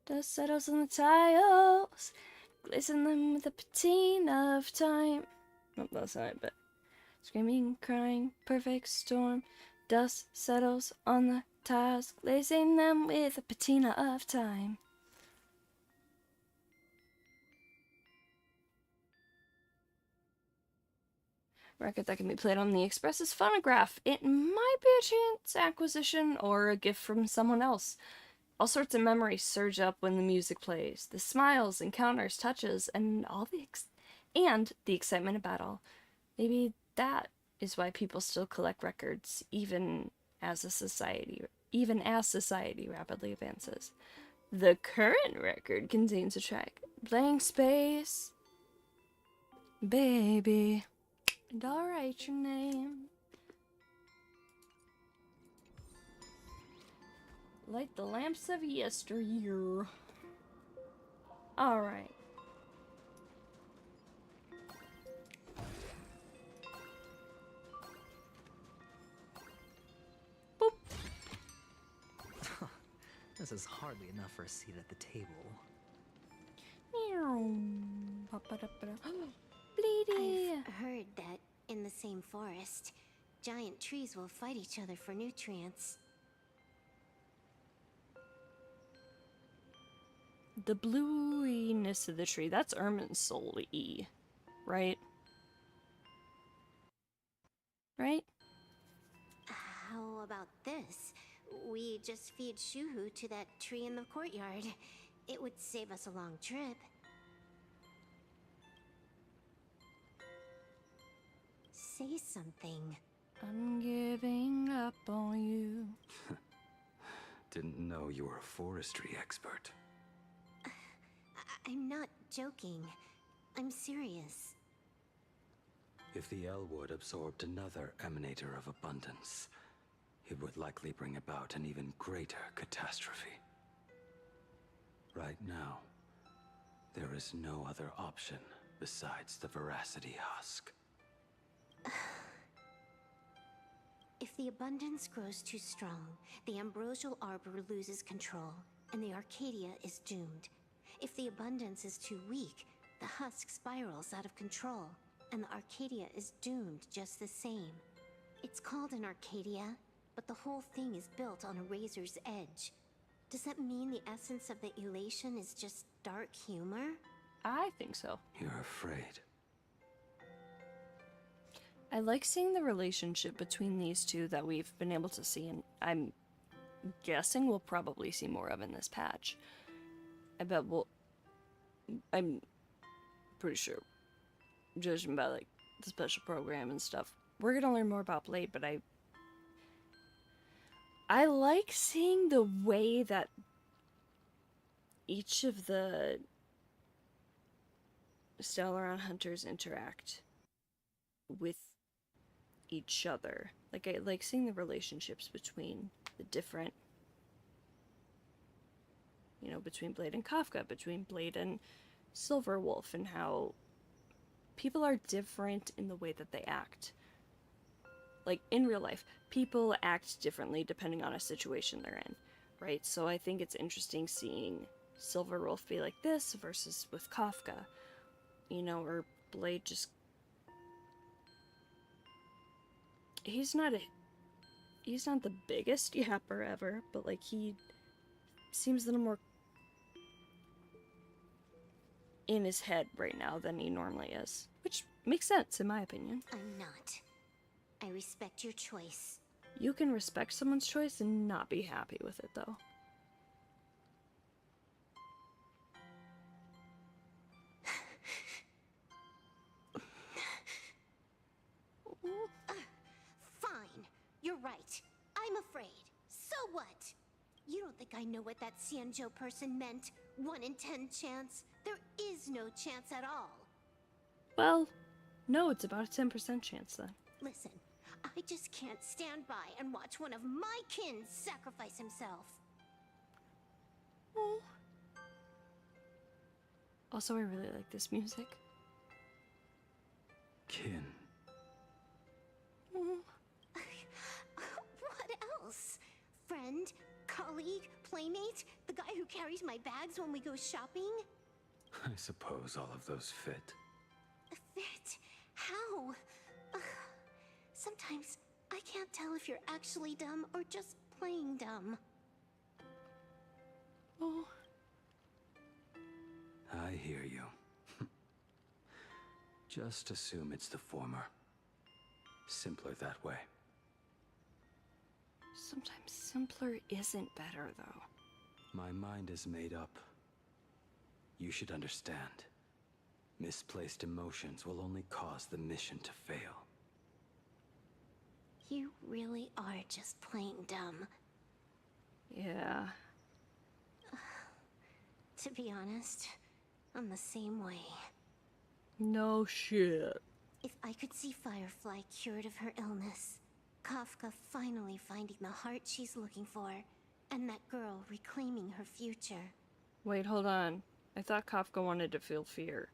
Dust settles on the tiles, glazing them with a patina of time. Nope, that's not it, but... Screaming, crying, perfect storm. Dust settles on the tiles, glazing them with a patina of time. Record that can be played on the Express's phonograph. It might be a chance acquisition or a gift from someone else. All sorts of memories surge up when the music plays. The smiles, encounters, touches, and the excitement of battle. Maybe that is why people still collect records, even as society rapidly advances. The current record contains a track, Blank Space, Baby. And I'll write your name. Light the lamps of yesteryear. Alright. Boop. This is hardly enough for a seat at the table. Bleedy. I've heard that in the same forest, giant trees will fight each other for nutrients. The bluiness of the tree. That's Ermin's soul E. Right? Right? How about this? We just feed Shuhu to that tree in the courtyard. It would save us a long trip. Say something. I'm giving up on you. Didn't know you were a forestry expert. I'm not joking. I'm serious. If the Elwood absorbed another emanator of abundance, it would likely bring about an even greater catastrophe. Right now, there is no other option besides the Veracity Husk. If the abundance grows too strong, the Ambrosial Arbor loses control, and the Arcadia is doomed. If the abundance is too weak, The husk spirals out of control, and the Arcadia is doomed just the same. It's called an Arcadia, but the whole thing is built on a razor's edge. Does that mean the essence of the elation is just dark humor? I think so. You're afraid. I like seeing the relationship between these two that we've been able to see, and I'm guessing we'll probably see more of in this patch. I'm pretty sure, judging by like the special program and stuff, we're gonna learn more about Blade, but I like seeing the way that each of the Stellaron hunters interact with each other. Like, I like seeing the relationships between the different, you know, between Blade and Kafka, between Blade and Silverwolf, and how people are different in the way that they act. Like, in real life, people act differently depending on a situation they're in, right? So I think it's interesting seeing Silverwolf be like this versus with Kafka, you know, or Blade just... He's not the biggest yapper ever, but like, he seems a little more in his head right now than he normally is, which makes sense in my opinion. I'm not. I respect your choice. You can respect someone's choice and not be happy with it, though. Fine. You're right. I'm afraid. So what? You don't think I know what that Xianzhou person meant? 1 in 10 chance? There is no chance at all. Well, no, it's about a 10% chance then. Listen, I just can't stand by and watch one of my kin sacrifice himself. Oh. Also, I really like this music. Kin. What else? Friend? Colleague? Playmate? The guy who carries my bags when we go shopping? I suppose all of those fit. Fit? How? Sometimes I can't tell if you're actually dumb or just playing dumb. Oh. I hear you. Just assume it's the former. Simpler that way. Sometimes simpler isn't better, though. My mind is made up. You should understand. Misplaced emotions will only cause the mission to fail. You really are just plain dumb. Yeah. To be honest, I'm the same way. No shit. If I could see Firefly cured of her illness, Kafka finally finding the heart she's looking for, and that girl reclaiming her future. Wait, hold on. I thought Kafka wanted to feel fear.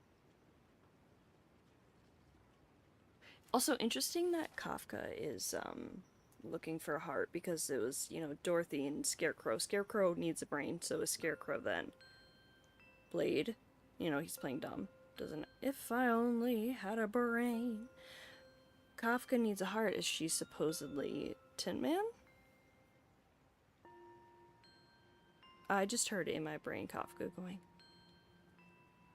Also, interesting that Kafka is, looking for a heart, because it was, you know, Dorothy and Scarecrow. Scarecrow needs a brain, so is Scarecrow then. Blade, you know, he's playing dumb. Doesn't... If I only had a brain. Kafka needs a heart. Is she supposedly Tin Man? I just heard in my brain Kafka going,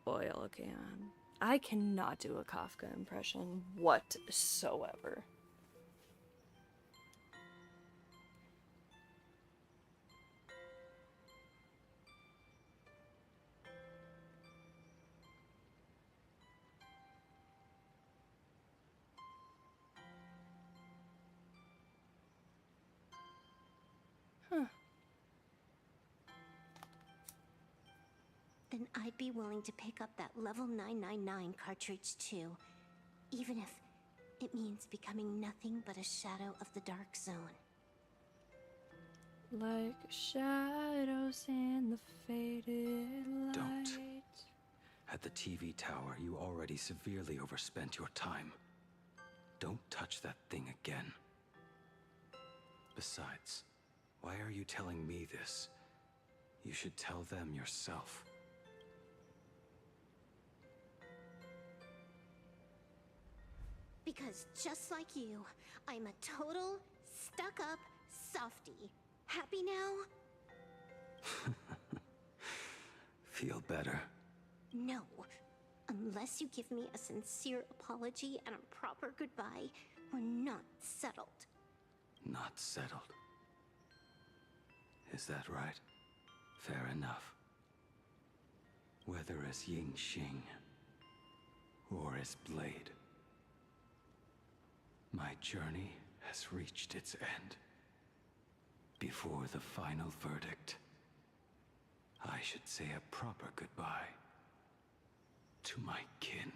Boil can. I cannot do a Kafka impression whatsoever. Huh. Then I'd be willing to pick up that level 999 cartridge too, even if it means becoming nothing but a shadow of the Dark Zone. Like shadows in the faded light. Don't. At the TV tower, you already severely overspent your time. Don't touch that thing again. Besides, why are you telling me this? You should tell them yourself. Because just like you, I'm a total stuck-up softie. Happy now? Feel better? No. Unless you give me a sincere apology and a proper goodbye, we're not settled. Not settled. Is that right? Fair enough. Whether as Ying Xing or as Blade, my journey has reached its end. Before the final verdict, I should say a proper goodbye to my kin.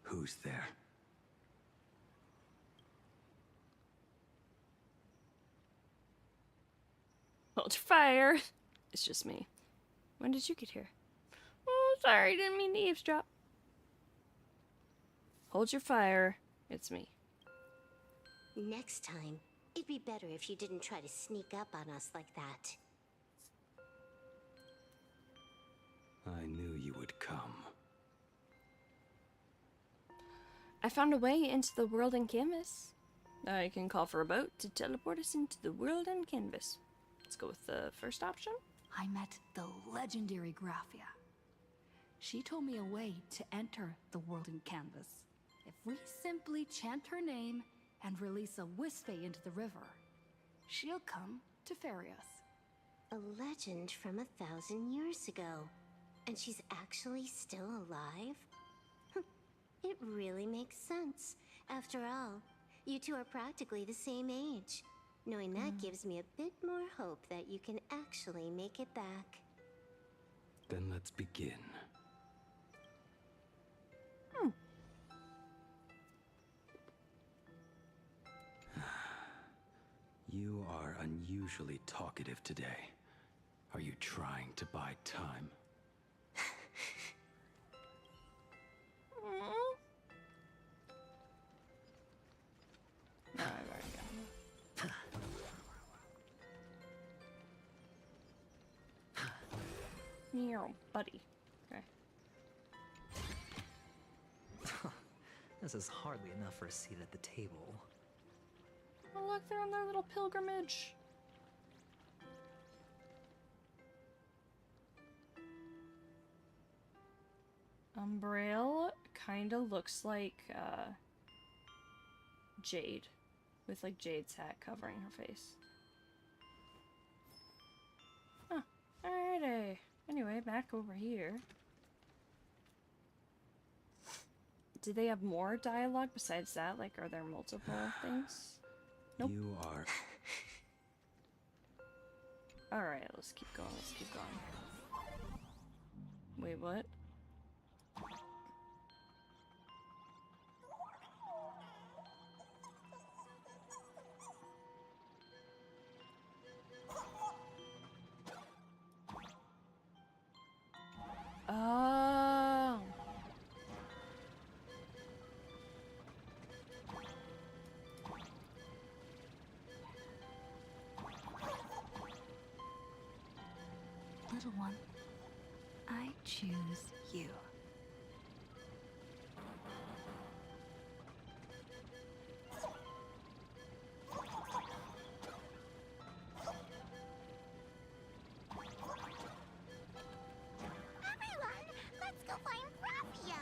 Who's there? Hold your fire. It's just me. When did you get here? Oh, sorry, didn't mean to eavesdrop. Hold your fire. It's me. Next time, it'd be better if you didn't try to sneak up on us like that. I knew you would come. I found a way into the world in canvas. I can call for a boat to teleport us into the world in canvas. Let's go with the first option. I met the legendary Graphia. She told me a way to enter the world in canvas. If we simply chant her name and release a Wispe into the river, she'll come to ferry us. A legend from 1,000 years ago. And she's actually still alive? It really makes sense. After all, you two are practically the same age. Knowing that gives me a bit more hope that you can actually make it back. Then let's begin. You are unusually talkative today. Are you trying to buy time? No, I've already got it. Meow, buddy. Okay. This is hardly enough for a seat at the table. Oh, look, they're on their little pilgrimage. Umbrail kind of looks like Jade, with like Jade's hat covering her face. Huh. Alrighty. Anyway, back over here. Do they have more dialogue besides that? Like, are there multiple things? Nope. You are... Alright, let's keep going, let's keep going. Wait, what? Oh. Little one, I choose you. Everyone, let's go find Graphia.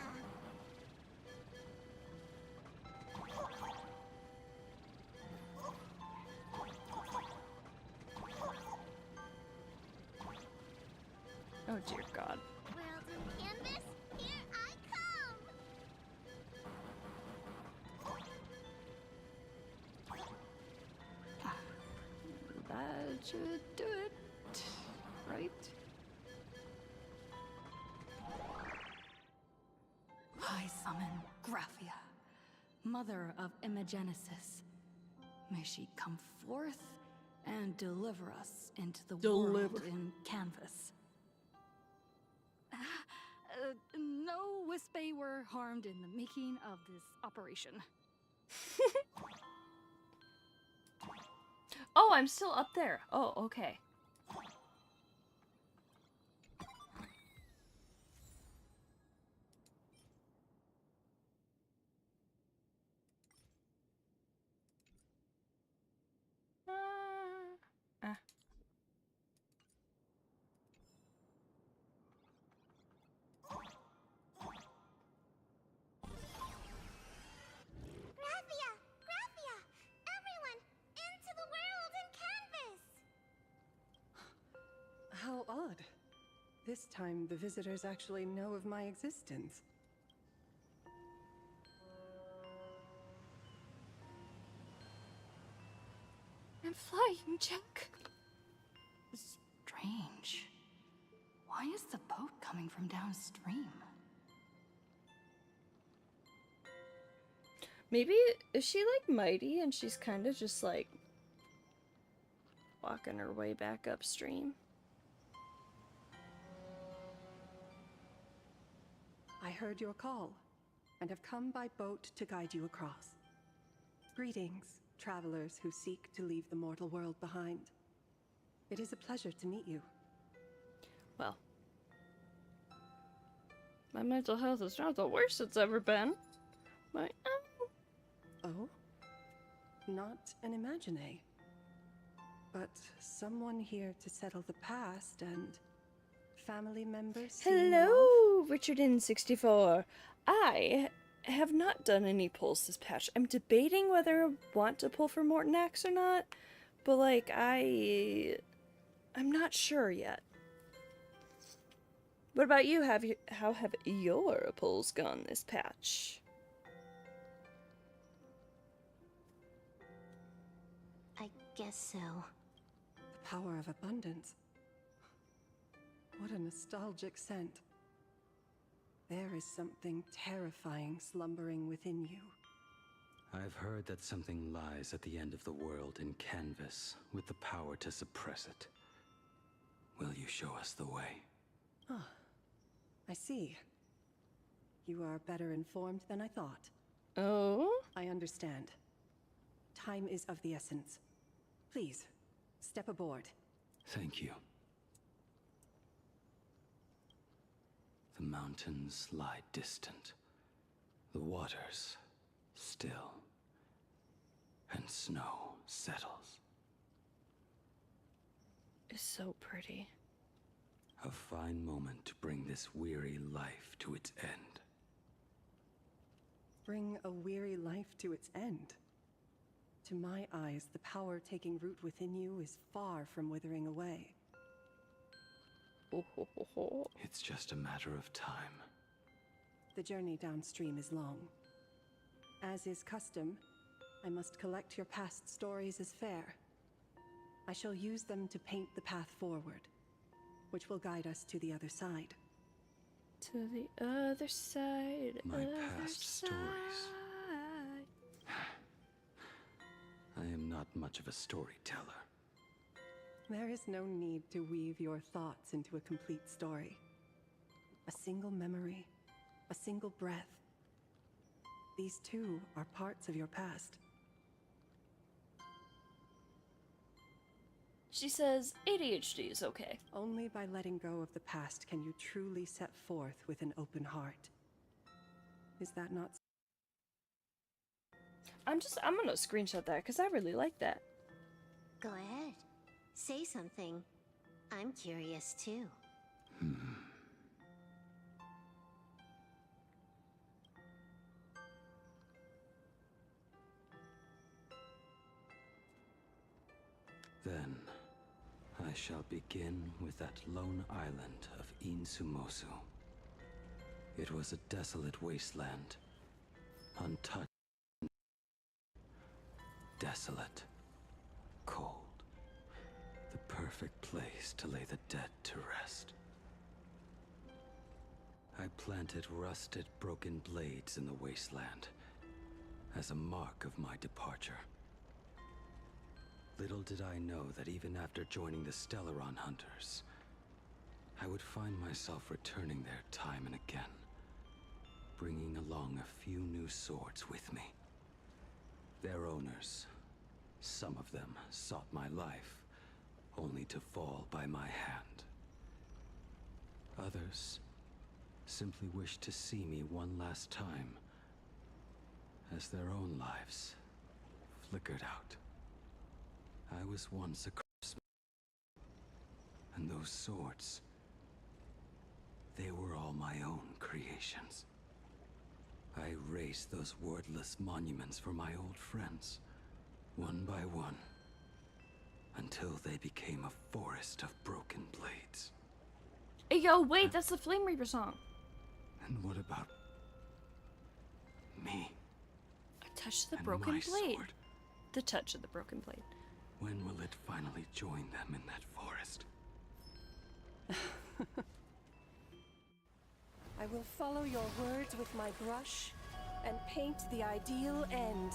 Oh dear God. World in canvas, here I come. That should do it, right? I summon Graphia, mother of Imagenesis. May she come forth and deliver us into the world in canvas. No Wispe were harmed in the making of this operation. Oh, I'm still up there. Oh, okay. there. Graphia! Graphia! Everyone, into the world and canvas! How odd. This time, the visitors actually know of my existence. I'm flying, Jack. Strange. Why is the boat coming from downstream? Maybe, is she like mighty and she's kind of just like walking her way back upstream? I heard your call, and have come by boat to guide you across. Greetings, travelers who seek to leave the mortal world behind. It is a pleasure to meet you. Well, my mental health is not the worst it's ever been. But, Oh? Not an imagine, but someone here to settle the past and family members. seeing you off? Hello, Richardin64. I have not done any pulls this patch. I'm debating whether I want to pull for Morton Axe or not, but like I'm not sure yet. What about you? How have your pulls gone this patch? I guess so. The power of abundance. What a nostalgic scent. There is something terrifying slumbering within you. I've heard that something lies at the end of the world in canvas, with the power to suppress it. Will you show us the way? Ah, I see. You are better informed than I thought. Oh? I understand. Time is of the essence. Please, step aboard. Thank you. The mountains lie distant, the waters still, and snow settles. It's so pretty. A fine moment to bring this weary life to its end. Bring a weary life to its end. To my eyes, the power taking root within you is far from withering away. It's just a matter of time. The journey downstream is long. As is custom, I must collect your past stories as fair. I shall use them to paint the path forward, which will guide us to the other side. To the other side. My past stories. I am not much of a storyteller. There is no need to weave your thoughts into a complete story. A single memory, a single breath. These too are parts of your past. She says ADHD is okay. Only by letting go of the past can you truly set forth with an open heart. Is that not? I'm gonna screenshot that because I really like that. Go ahead. Say something. I'm curious too. Then, I shall begin with that lone island of Insumosu. It was a desolate wasteland, untouched, desolate, cold. The perfect place to lay the dead to rest. I planted rusted, broken blades in the wasteland as a mark of my departure. Little did I know that even after joining the Stellaron Hunters, I would find myself returning there time and again, bringing along a few new swords with me. Their owners, some of them, sought my life, only to fall by my hand. Others simply wished to see me one last time, as their own lives flickered out. I was once a craftsman, And those swords, they were all my own creations. I raised those wordless monuments for my old friends, one by one, until they became a forest of broken blades. Hey, yo, wait, that's the Flame Reaper song. And what about me? A touch of the and broken my blade. sword? The touch of the broken blade. When will it finally join them in that forest? I will follow your words with my brush and paint the ideal end.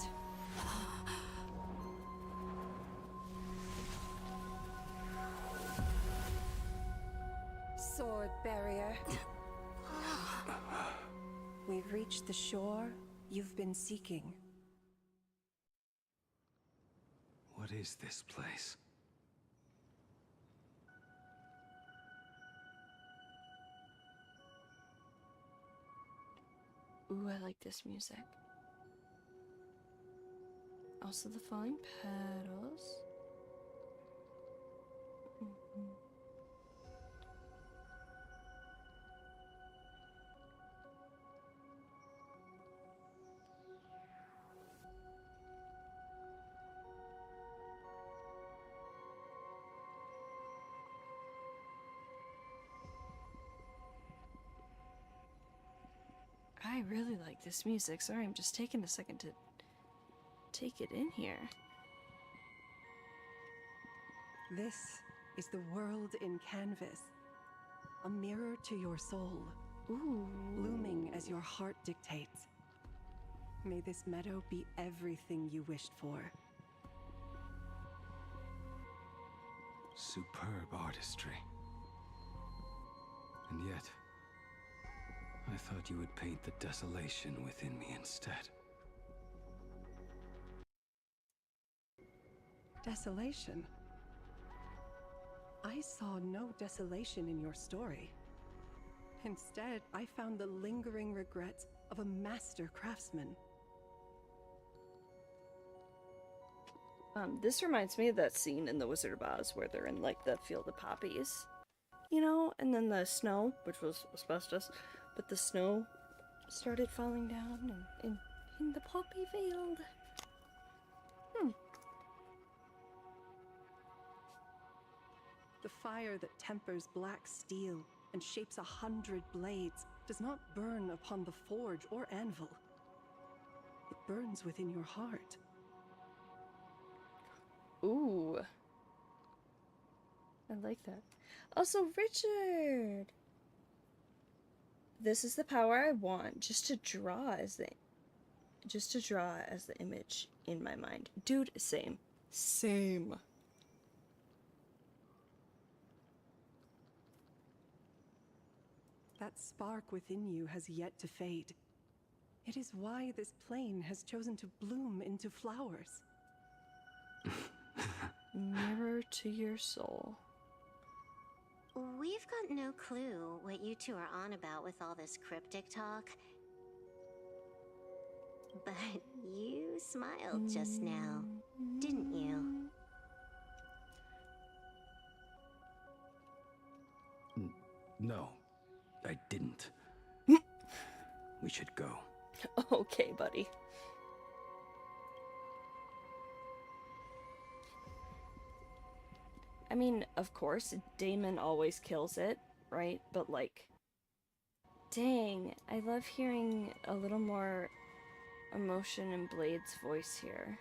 Sword barrier. We've reached the shore you've been seeking. What is this place? Ooh, I like this music. Also the falling petals. I really like this music. Sorry, I'm just taking a second to take it in here. This is the world in canvas. A mirror to your soul. Ooh. Blooming as your heart dictates. May this meadow be everything you wished for. Superb artistry. And yet, I thought you would paint the desolation within me instead. Desolation? I saw no desolation in your story. Instead, I found the lingering regrets of a master craftsman. This reminds me of that scene in The Wizard of Oz where they're in, like, the field of poppies. You know? And then the snow, which was asbestos, but the snow started falling down in the poppy field. The fire that tempers black steel and shapes 100 blades does not burn upon the forge or anvil. It burns within your heart. Ooh. I like that. Also, Richard! This is the power I want, just to draw as the image in my mind. Dude, same. Same. That spark within you has yet to fade. It is why this plane has chosen to bloom into flowers. Mirror to your soul. We've got no clue what you two are on about with all this cryptic talk. But you smiled just now, didn't you? No, I didn't. We should go. Okay, buddy. I mean, of course, Damon always kills it, right? But, like, dang, I love hearing a little more emotion in Blade's voice here.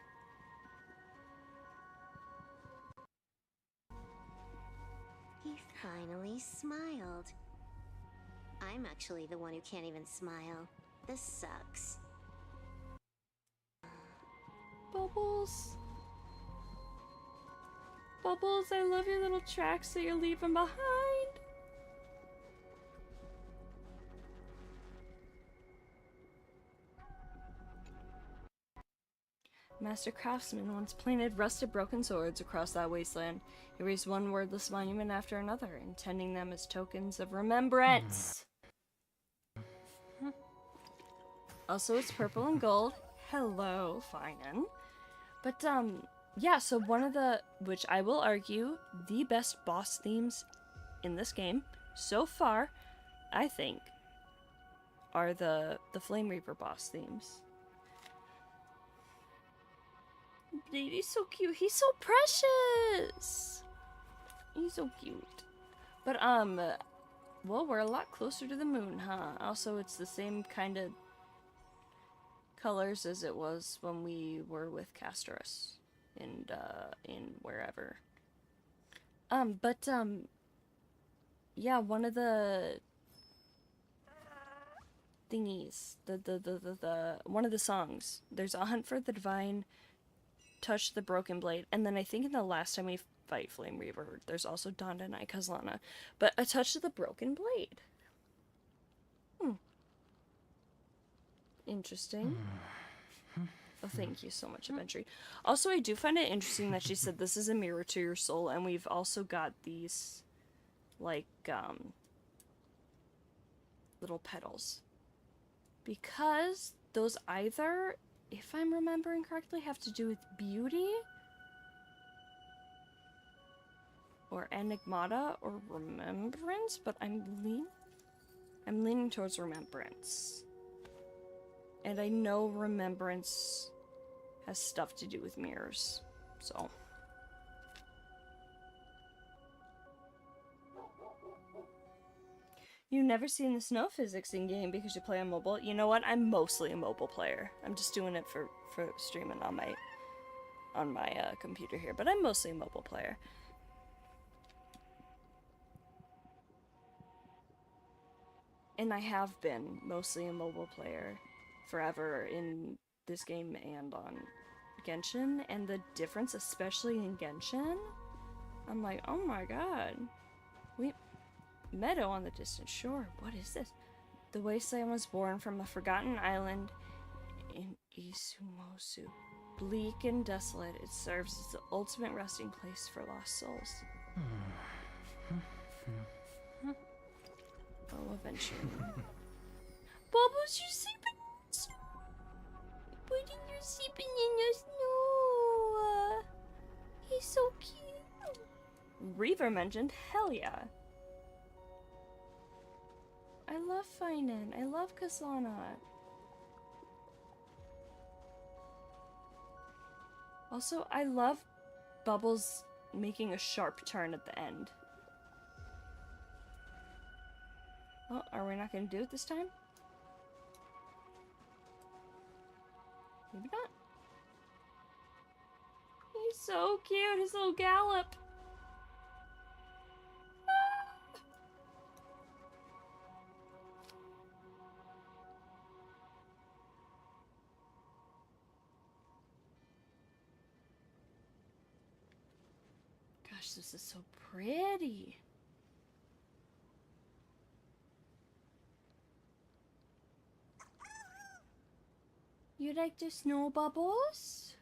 He finally smiled. I'm actually the one who can't even smile. This sucks. Bubbles. Bubbles, I love your little tracks that you're leaving behind. Master Craftsman once planted rusted broken swords across that wasteland. He raised one wordless monument after another, intending them as tokens of remembrance. Also, it's purple and gold. Hello, Finan. But, yeah, so one of the, which I will argue, the best boss themes in this game so far, I think, are the Flame Reaper boss themes. Baby's so cute. He's so precious. He's so cute. But well, we're a lot closer to the moon, huh? Also, it's the same kind of colors as it was when we were with Castorus in wherever. Yeah, one of the thingies, one of the songs, there's a hunt for the divine, touch the broken blade, and then I think in the last time we fight Flame Reaver, there's also Donda and Kazlana, but a touch of the broken blade. Interesting. Oh, thank you so much, Adventure. Also, I do find it interesting that she said this is a mirror to your soul, and we've also got these, like, little petals. Because those either, if I'm remembering correctly, have to do with beauty, or enigmata, or remembrance, but I'm leaning towards remembrance. And I know remembrance has stuff to do with mirrors, so. You've never seen the snow physics in game because you play on mobile. You know what? I'm mostly a mobile player. I'm just doing it for streaming on my computer here, but I'm mostly a mobile player. And I have been mostly a mobile player forever in this game and on Genshin, and the difference, especially in Genshin, I'm like, oh my god. Meadow on the distant shore, what is this? The wasteland was born from a forgotten island in Isumosu. Bleak and desolate, it serves as the ultimate resting place for lost souls. Oh, eventually. Bubbles, you're sleeping in the snow. Why didn't you sleeping in the snow? He's so cute. Reaver mentioned, hell yeah. I love Finan. I love Kazlana. Also, I love Bubbles making a sharp turn at the end. Oh, are we not going to do it this time? Maybe not. He's so cute, his little gallop. Gosh, this is so pretty. You like the snow, Bubbles?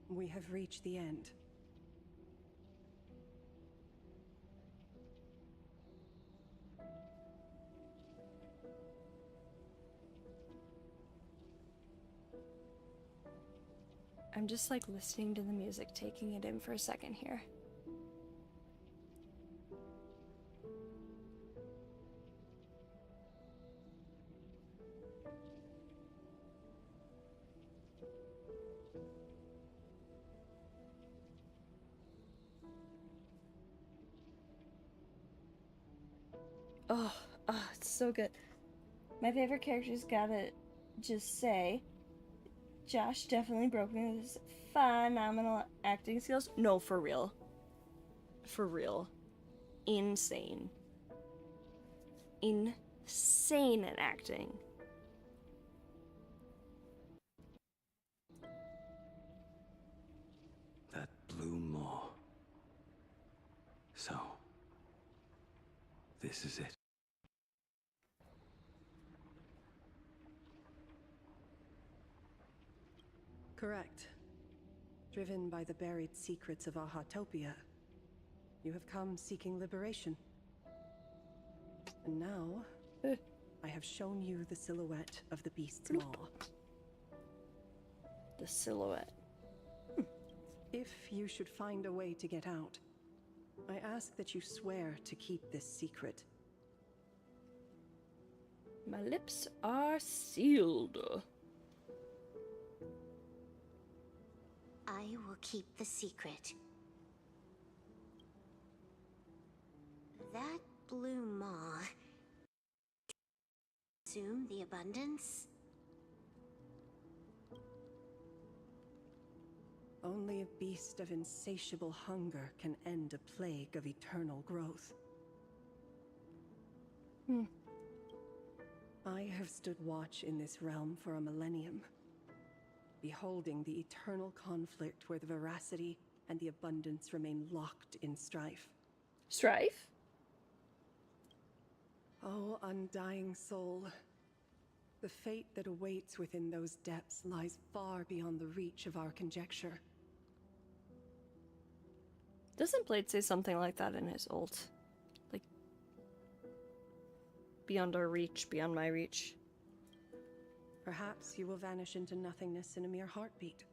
We have reached the end. I'm just like listening to the music, taking it in for a second here. Oh, it's so good. My favorite character's gotta just say, Josh definitely broke me with his phenomenal acting skills. No, for real. For real. Insane. Insane at acting. That blue maw. So, this is it. Correct. Driven by the buried secrets of Ahatopia, you have come seeking liberation. And now, I have shown you the silhouette of the beast's maw. The silhouette. If you should find a way to get out, I ask that you swear to keep this secret. My lips are sealed. I will keep the secret. That blue maw... consume the abundance? Only a beast of insatiable hunger can end a plague of eternal growth. I have stood watch in this realm for a millennium, beholding the eternal conflict where the veracity and the abundance remain locked in strife. Strife? Oh, undying soul. The fate that awaits within those depths lies far beyond the reach of our conjecture. Doesn't Blade say something like that in his ult? Like, beyond our reach, beyond my reach. Perhaps you will vanish into nothingness in a mere heartbeat.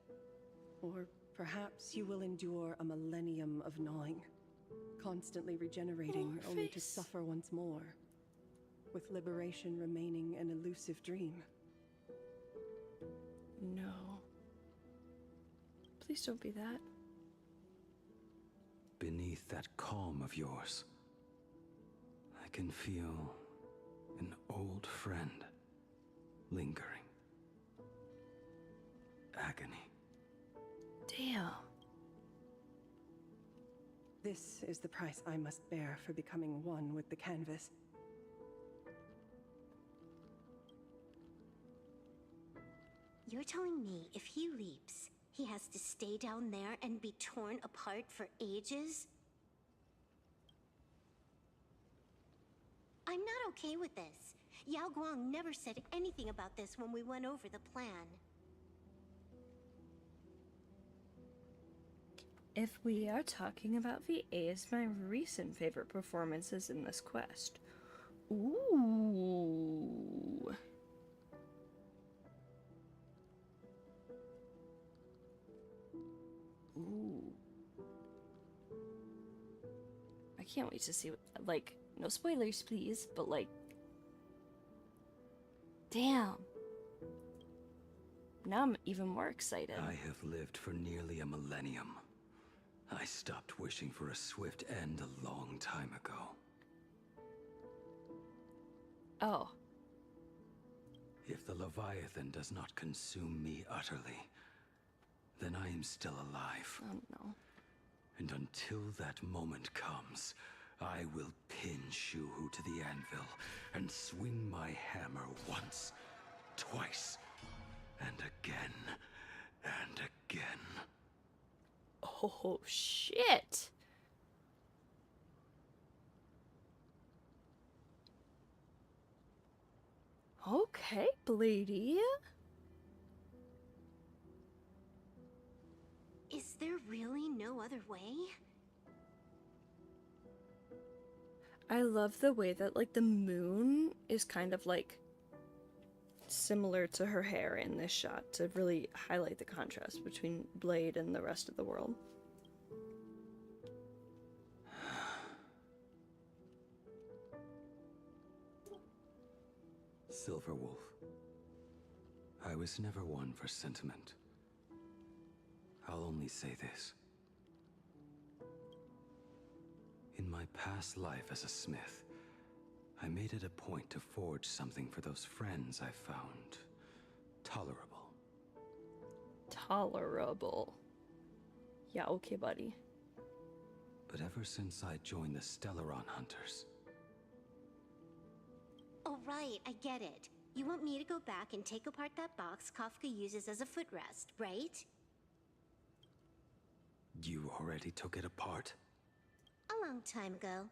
Or perhaps you will endure a millennium of gnawing, constantly regenerating only to suffer once more, with liberation remaining an elusive dream. No. Please don't be that. Beneath that calm of yours, I can feel an old friend lingering. Agony. Damn. This is the price I must bear for becoming one with the canvas. You're telling me if he leaps, he has to stay down there and be torn apart for ages? I'm not okay with this. Yao Guang never said anything about this when we went over the plan. If we are talking about VAs, my recent favorite performances in this quest. Ooh. Ooh. I can't wait to see what, like, no spoilers please, but like, damn. Now I'm even more excited. I have lived for nearly a millennium. I stopped wishing for a swift end a long time ago. Oh. If the Leviathan does not consume me utterly, then I am still alive. Oh no. And until that moment comes, I will pin Shuhu to the anvil and swing my hammer once, twice, and again, and again. Oh shit. Okay, Blady. Is there really no other way? I love the way that, like, the moon is kind of, like, similar to her hair in this shot to really highlight the contrast between Blade and the rest of the world. Silverwolf. I was never one for sentiment. I'll only say this. In my past life as a smith, I made it a point to forge something for those friends I found tolerable. Tolerable. Yeah, okay, buddy. But ever since I joined the Stellaron Hunters... Oh right, I get it. You want me to go back and take apart that box Kafka uses as a footrest, right? You already took it apart? A long time ago.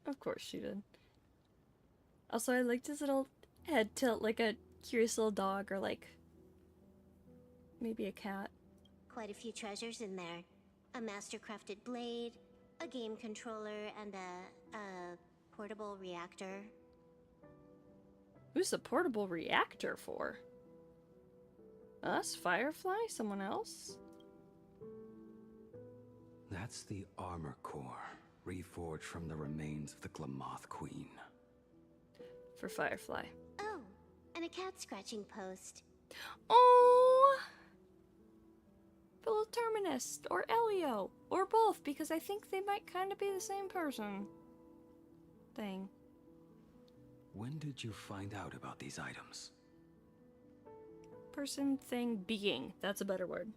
Of course she did. Also, I liked his little head tilt like a curious little dog or like maybe a cat. Quite a few treasures in there. A master-crafted blade, a game controller, and a portable reactor. Who's the portable reactor for? Us? Firefly? Someone else? That's the armor core, reforged from the remains of the Glamoth Queen. For Firefly. Oh, and a cat scratching post. Oh! Philip Terminus, or Elio, or both, because I think they might kind of be the same person. Thing. When did you find out about these items? Person, thing, being. That's a better word.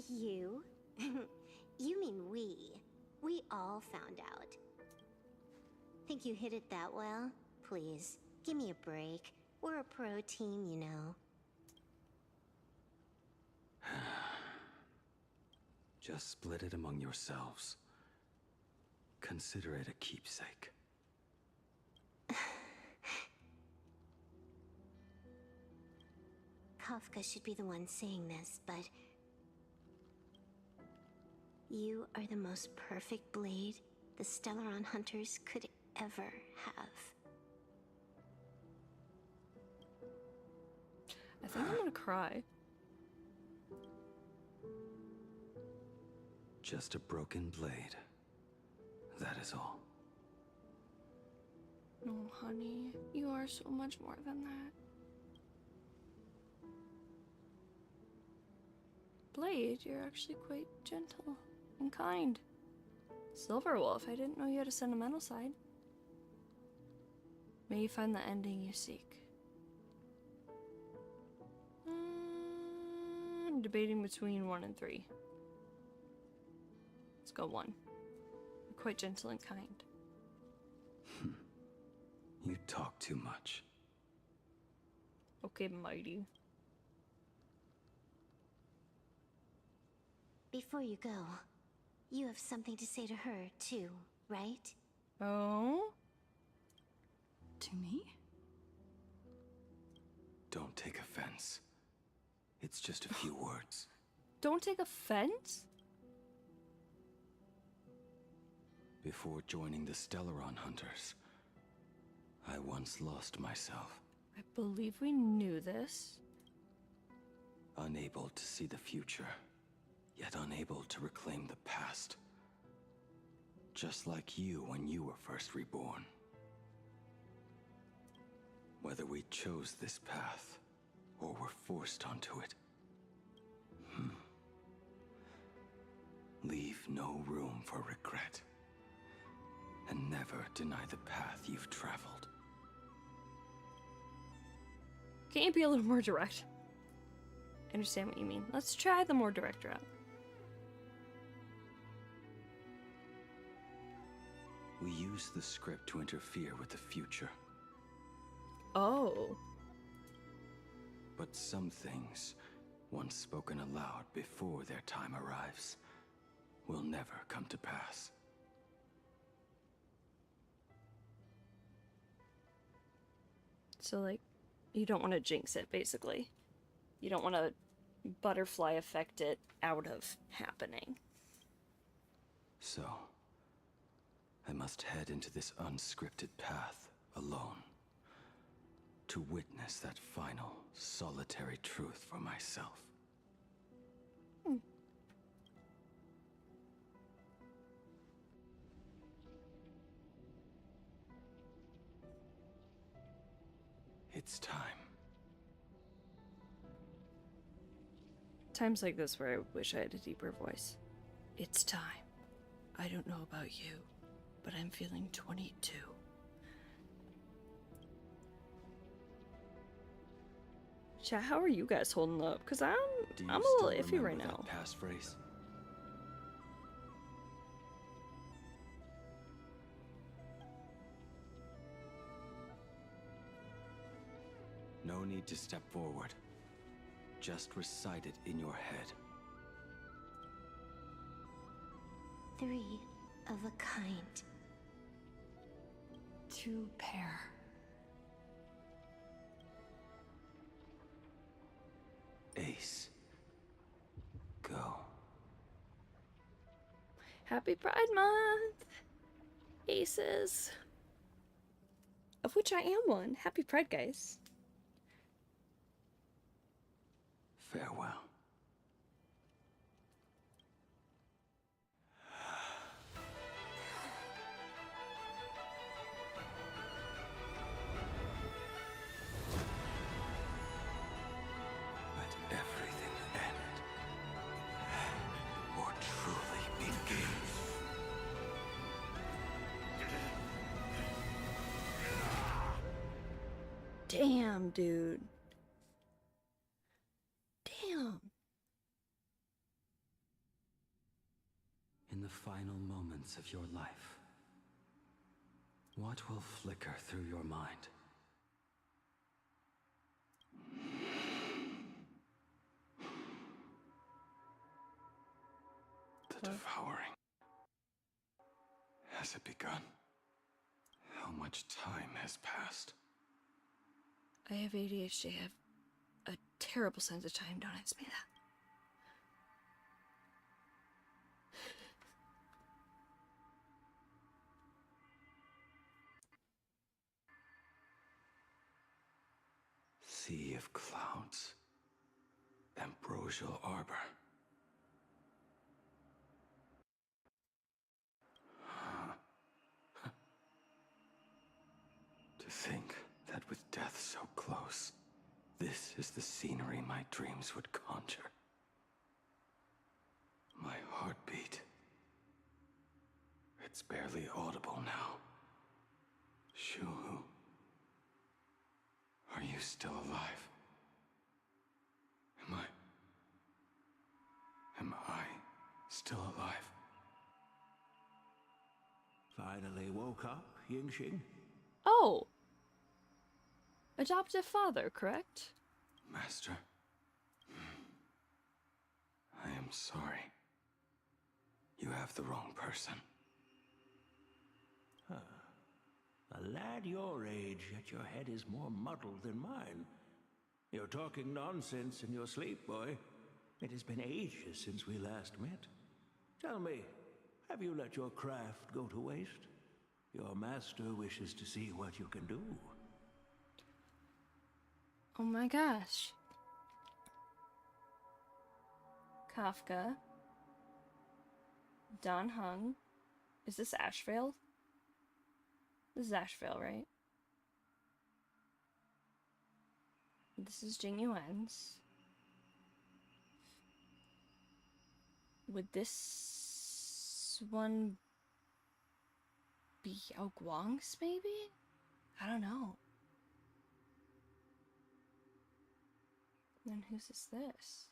You? You mean we. We all found out. Think you hid it that well? Please, give me a break. We're a pro team, you know. Just split it among yourselves. Consider it a keepsake. Kafka should be the one saying this, but... You are the most perfect blade the Stellaron Hunters could ever have. I think I'm gonna cry. Just a broken blade. That is all. No, honey. You are so much more than that. Blade, you're actually quite gentle and kind. Silverwolf, I didn't know you had a sentimental side. May you find the ending you seek. Debating between 1 and 3. Let's go 1. You're quite gentle and kind. You talk too much. Okay, mighty. Before you go, you have something to say to her, too, right? Oh? To me? Don't take offense. It's just a few words. Don't take offense? Before joining the Stellaron Hunters, I once lost myself. I believe we knew this. Unable to see the future, yet unable to reclaim the past. Just like you when you were first reborn. Whether we chose this path, or were forced onto it. Leave no room for regret. And never deny the path you've traveled. Can't you be a little more direct? I understand what you mean. Let's try the more direct route. We use the script to interfere with the future. Oh. But some things, once spoken aloud before their time arrives, will never come to pass. So, like, you don't want to jinx it, basically. You don't want to butterfly effect it out of happening. So, I must head into this unscripted path alone. To witness that final, solitary truth for myself. It's time. Times like this where I wish I had a deeper voice. It's time. I don't know about you, but I'm feeling 22. Chat, how are you guys holding up? Because I'm a little iffy right now. Passphrase? No need to step forward. Just recite it in your head. 3 of a kind. 2 pair. Ace. Go. Happy Pride Month! Aces. Of which I am one. Happy Pride, guys. Farewell. Damn, dude. Damn. In the final moments of your life, what will flicker through your mind? The devouring. Has it begun? How much time has passed? I have ADHD. I have a terrible sense of time. Don't ask me that. Sea of clouds. Ambrosial arbor. To think that with death so close, this is the scenery my dreams would conjure. My heartbeat. It's barely audible now. Shuhu. Are you still alive? Am I still alive? Finally woke up, Yingxing? Oh! Adoptive father, correct? Master. I am sorry. You have the wrong person. Huh. A lad your age, yet your head is more muddled than mine. You're talking nonsense in your sleep, boy. It has been ages since we last met. Tell me, have you let your craft go to waste? Your master wishes to see what you can do. Oh my gosh. Kafka. Don Hung. Is this Ashvale? This is Ashvale, right? This is Jing Yuan's. Would this one be Yao Guang's, maybe? I don't know. Then whose is this?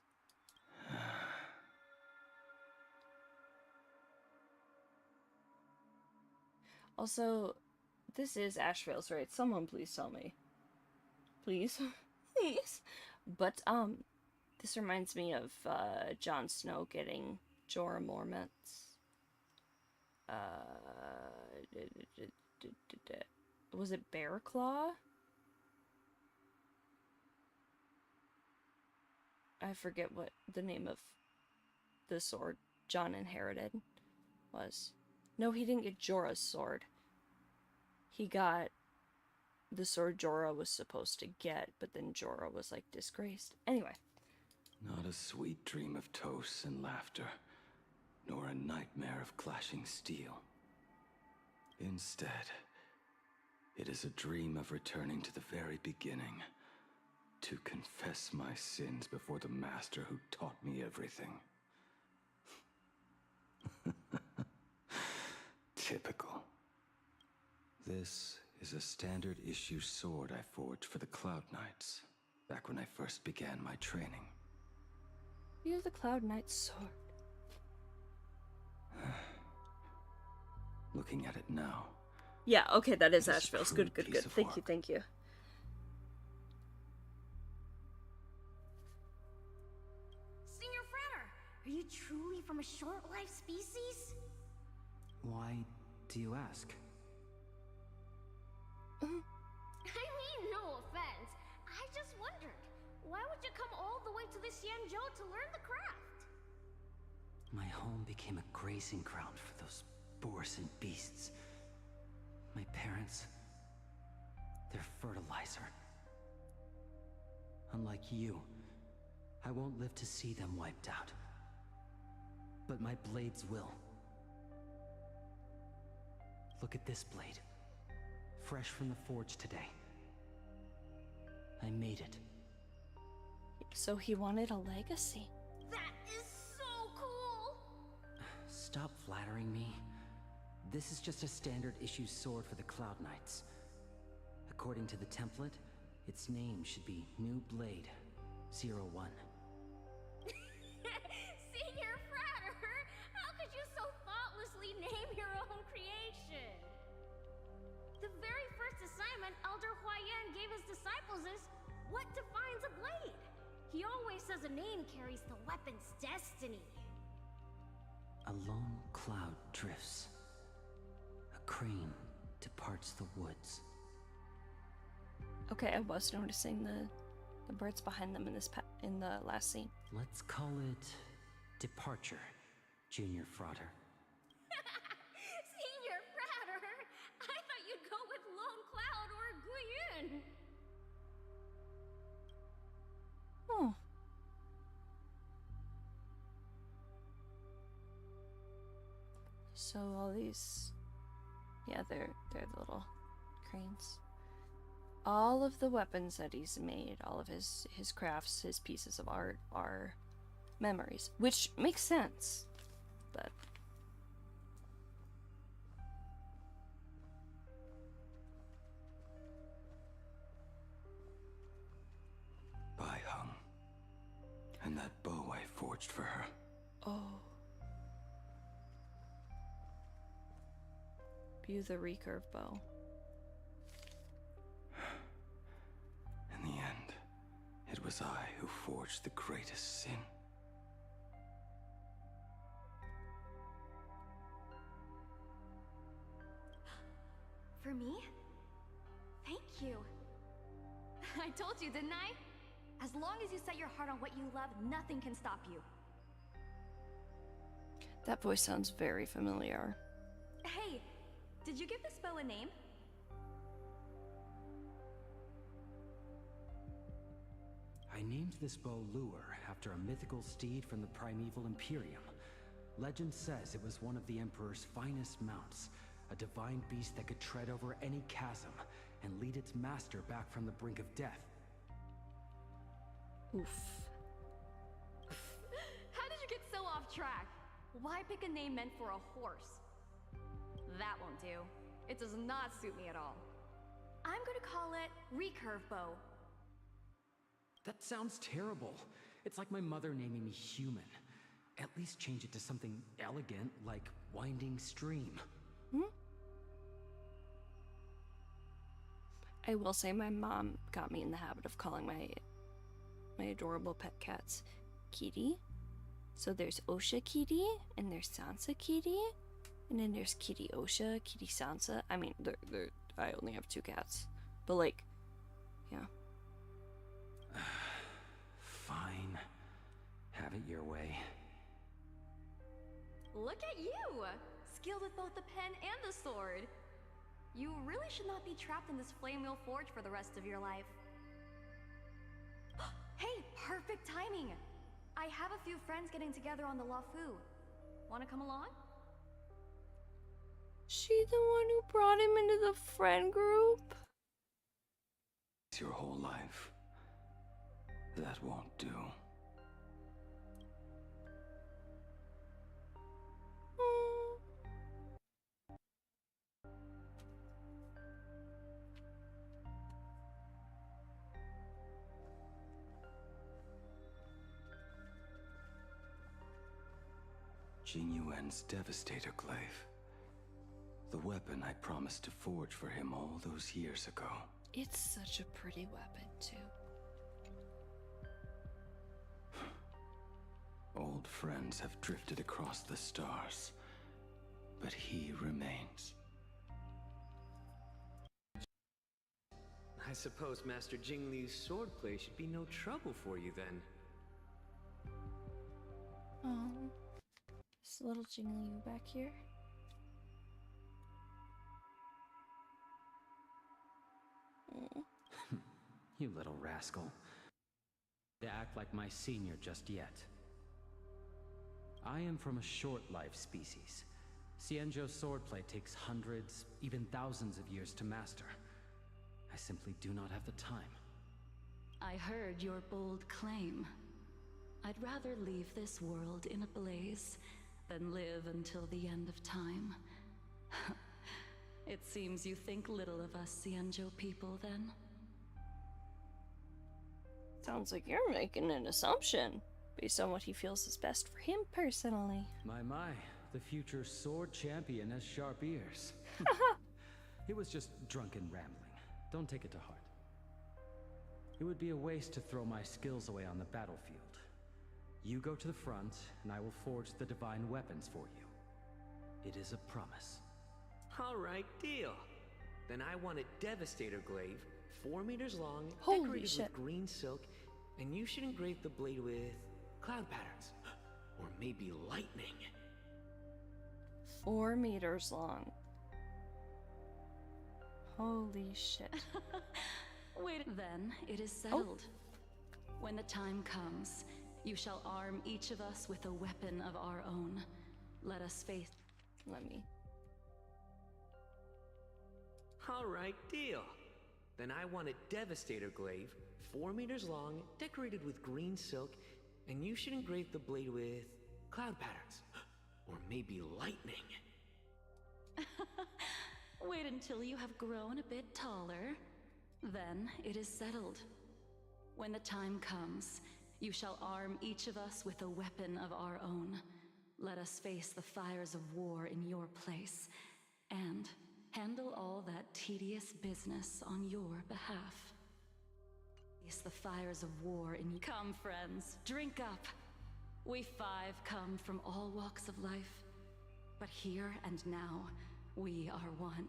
Also, this is Ashvale's, right? Someone please tell me. Please? Please? But, this reminds me of, Jon Snow getting Jorah Mormont's. Was it Bearclaw? I forget what the name of the sword Jon inherited was. No, he didn't get Jorah's sword. He got the sword Jorah was supposed to get, but then Jorah was, like, disgraced. Anyway. Not a sweet dream of toasts and laughter, nor a nightmare of clashing steel. Instead, it is a dream of returning to the very beginning, to confess my sins before the master who taught me everything. Typical. This is a standard issue sword I forged for the Cloud Knights, back when I first began my training. You have the Cloud Knight's sword. Looking at it now. Yeah, okay, that is Ashvale's. Good. Thank you. Senior Frater, are you truly from a short-lived species? Why do you ask? I mean, no offense. I just wondered, why would you come all the way to this Yanzhou to learn the craft? My home became a grazing ground for those boars and beasts. My parents, they're fertilizer. Unlike you, I won't live to see them wiped out. But my blades will. Look at this blade. Fresh from the forge today. I made it. So he wanted a legacy. That is so cool! Stop flattering me. This is just a standard issue sword for the Cloud Knights. According to the template, Its name should be New Blade 01. Senior Frater, how could you so thoughtlessly name your own creation? The very first assignment Elder Huayan gave his disciples is, what defines a blade? He always says a name carries the weapon's destiny. A lone cloud drifts. A crane departs the woods. Okay, I was noticing the birds behind them in in the last scene. Let's call it Departure, Junior Frater. Senior Frater, I thought you'd go with Lone Cloud or Guiyun. Oh. So all these, yeah, they're the little cranes. All of the weapons that he's made, all of his crafts, his pieces of art are memories, which makes sense, but Bai Hung. And that bow I forged for her. oh. View the recurve bow. In the end, it was I who forged the greatest sin. For me? Thank you. I told you, didn't I? As long as you set your heart on what you love, nothing can stop you. That voice sounds very familiar. Hey, did you give this bow a name? I named this bow Lure after a mythical steed from the primeval Imperium. Legend says it was one of the Emperor's finest mounts, a divine beast that could tread over any chasm and lead its master back from the brink of death. Oof. How did you get so off track? Why pick a name meant for a horse? That won't do. It does not suit me at all. I'm gonna call it Recurve Bow. That sounds terrible. It's like my mother naming me Human. At least change it to something elegant, like Winding Stream. I will say my mom got me in the habit of calling my adorable pet cats Kitty. So there's Osha Kitty, and there's Sansa Kitty, and then there's Kitty Osha, Kitty Sansa. I mean, I only have 2 cats, but like, yeah. Fine. Have it your way. Look at you! Skilled with both the pen and the sword. You really should not be trapped in this flame wheel forge for the rest of your life. Hey, perfect timing! I have a few friends getting together on the Lafu. Wanna come along? She the one who brought him into the friend group? It's your whole life. That won't do. Jing Yuan's Devastator Glaive. The weapon I promised to forge for him all those years ago. It's such a pretty weapon, too. Old friends have drifted across the stars, but he remains. I suppose Master Jingliu's swordplay should be no trouble for you then. Oh, this little Jingliu back here. You little rascal. To act like my senior just yet. I am from a short life species. Xianzhou's swordplay takes hundreds, even thousands of years to master. I simply do not have the time. I heard your bold claim. I'd rather leave this world in a blaze than live until the end of time. It seems you think little of us Xianzhou people, then? Sounds like you're making an assumption based on what he feels is best for him personally. My, the future sword champion has sharp ears. It was just drunken rambling. Don't take it to heart. It would be a waste to throw my skills away on the battlefield. You go to the front, and I will forge the divine weapons for you. It is a promise. Alright, deal. Then I want a Devastator glaive, 4 meters long, Holy decorated shit. with green silk, and you should engrave the blade with cloud patterns. Or maybe lightning. 4 meters long. Holy shit. Wait, then it is settled. When the time comes, you shall arm each of us with a weapon of our own. Let us face. Let me. Alright, deal. Then I want a Devastator glaive, 4 meters long, decorated with green silk, and you should engrave the blade with cloud patterns. Or maybe lightning. Wait until you have grown a bit taller. Then it is settled. When the time comes, you shall arm each of us with a weapon of our own. Let us face the fires of war in your place, and handle all that tedious business on your behalf. Face the fires of war in. Come, friends, drink up. We 5 come from all walks of life, but here and now, we are one.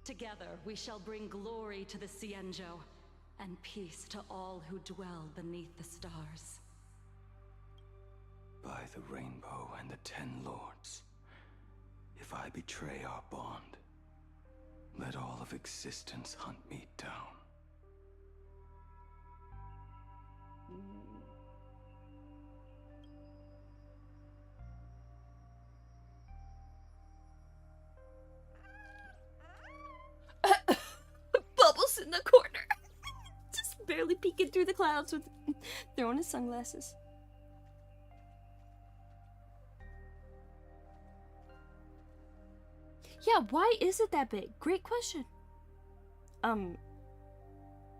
Together, we shall bring glory to the Cienjo, and peace to all who dwell beneath the stars. By the rainbow and the 10 lords, if I betray our bond, let all of existence hunt me down. Bubbles in the corner. Just barely peeking through the clouds with throwing his sunglasses. Yeah, why is it that big? Great question.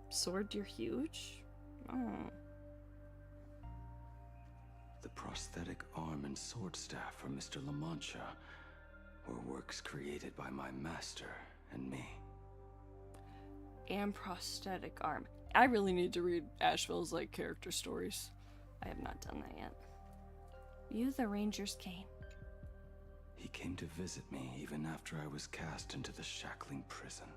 Sword, you're huge? Oh. The prosthetic arm and sword staff from Mr. La Mancha were works created by my master and me. And prosthetic arm. I really need to read Asheville's like character stories. I have not done that yet. You, the Ranger's cane. He came to visit me even after I was cast into the shackling prison.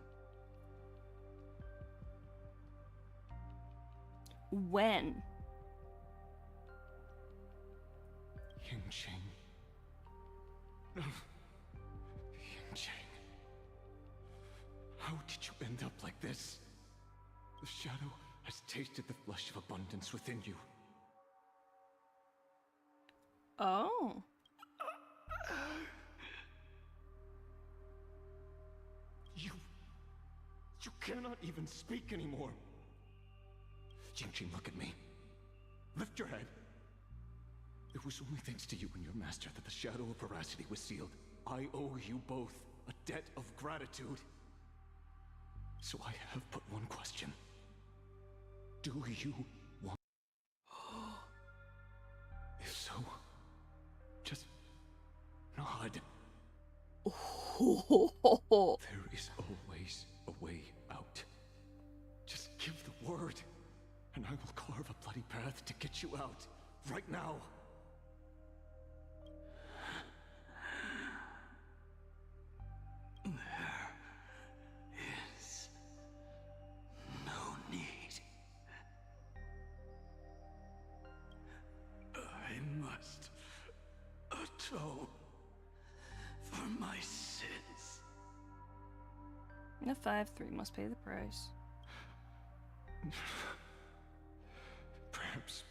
When? Yingqing. Yingqing. How did you end up like this? The shadow has tasted the flesh of abundance within you. Oh. You cannot even speak anymore. Yingqing, look at me. Lift your head. It was only thanks to you and your master that the shadow of veracity was sealed. I owe you both a debt of gratitude. So I have but one question. Do you want... If so, just nod. There is always a way out. Just give the word, and I will carve a bloody path to get you out, right now. There is no need. I must atone for my sins. The 5-3 must pay the price. Perhaps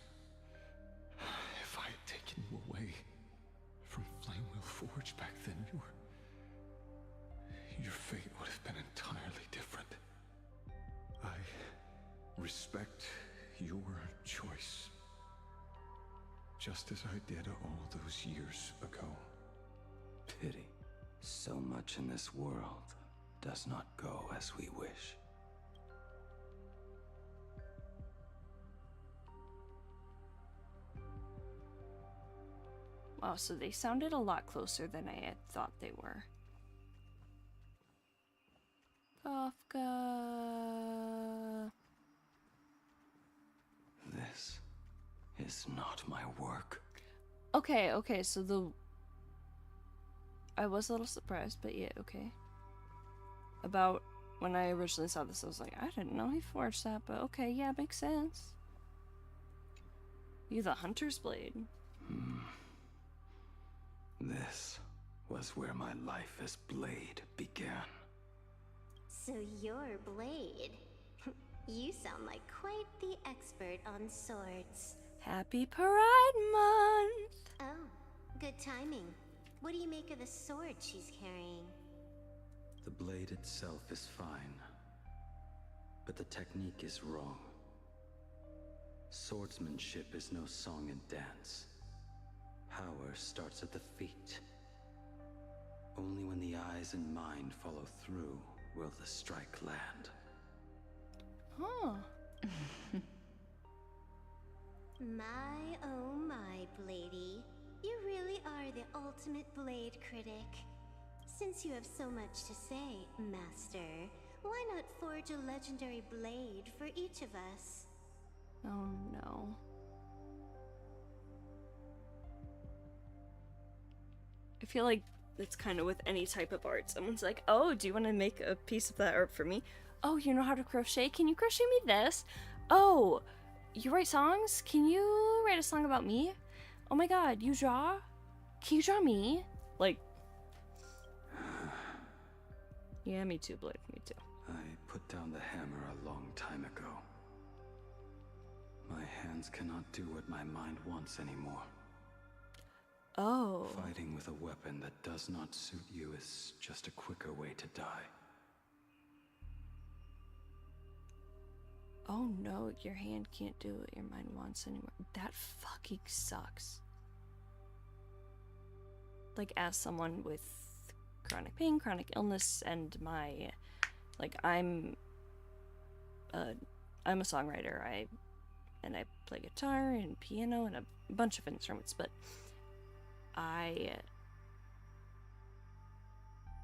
if I had taken you away from Flamewheel Forge back then, your fate would have been entirely different. I respect your choice, just as I did all those years ago. Pity. So much in this world does not go as we wish. Wow, so they sounded a lot closer than I had thought they were. Kafka. This is not my work. Okay, so I was a little surprised, but yeah, okay. About when I originally saw this, I was like, I didn't know he forged that, but okay, yeah, makes sense. You the Hunter's Blade. This was where my life as Blade began. So you're Blade. You sound like quite the expert on swords. Happy Pride Month! Oh, good timing. What do you make of the sword she's carrying? The blade itself is fine, but the technique is wrong. Swordsmanship is no song and dance. Power starts at the feet. Only when the eyes and mind follow through will the strike land. Huh. My oh my, Bladey. You really are the ultimate blade critic. Since you have so much to say, Master, why not forge a legendary blade for each of us? Oh no. I feel like it's kind of with any type of art. Someone's like, oh, do you want to make a piece of that art for me? Oh, you know how to crochet? Can you crochet me this? Oh, you write songs? Can you write a song about me? Oh my god, you draw? Can you draw me? Like, yeah, me too, Blade, me too. I put down the hammer a long time ago. My hands cannot do what my mind wants anymore. Oh. Fighting with a weapon that does not suit you is just a quicker way to die. Oh no, your hand can't do what your mind wants anymore. That fucking sucks. Like, as someone with chronic pain, chronic illness, and my, like, I'm a songwriter. I play guitar and piano and a bunch of instruments, but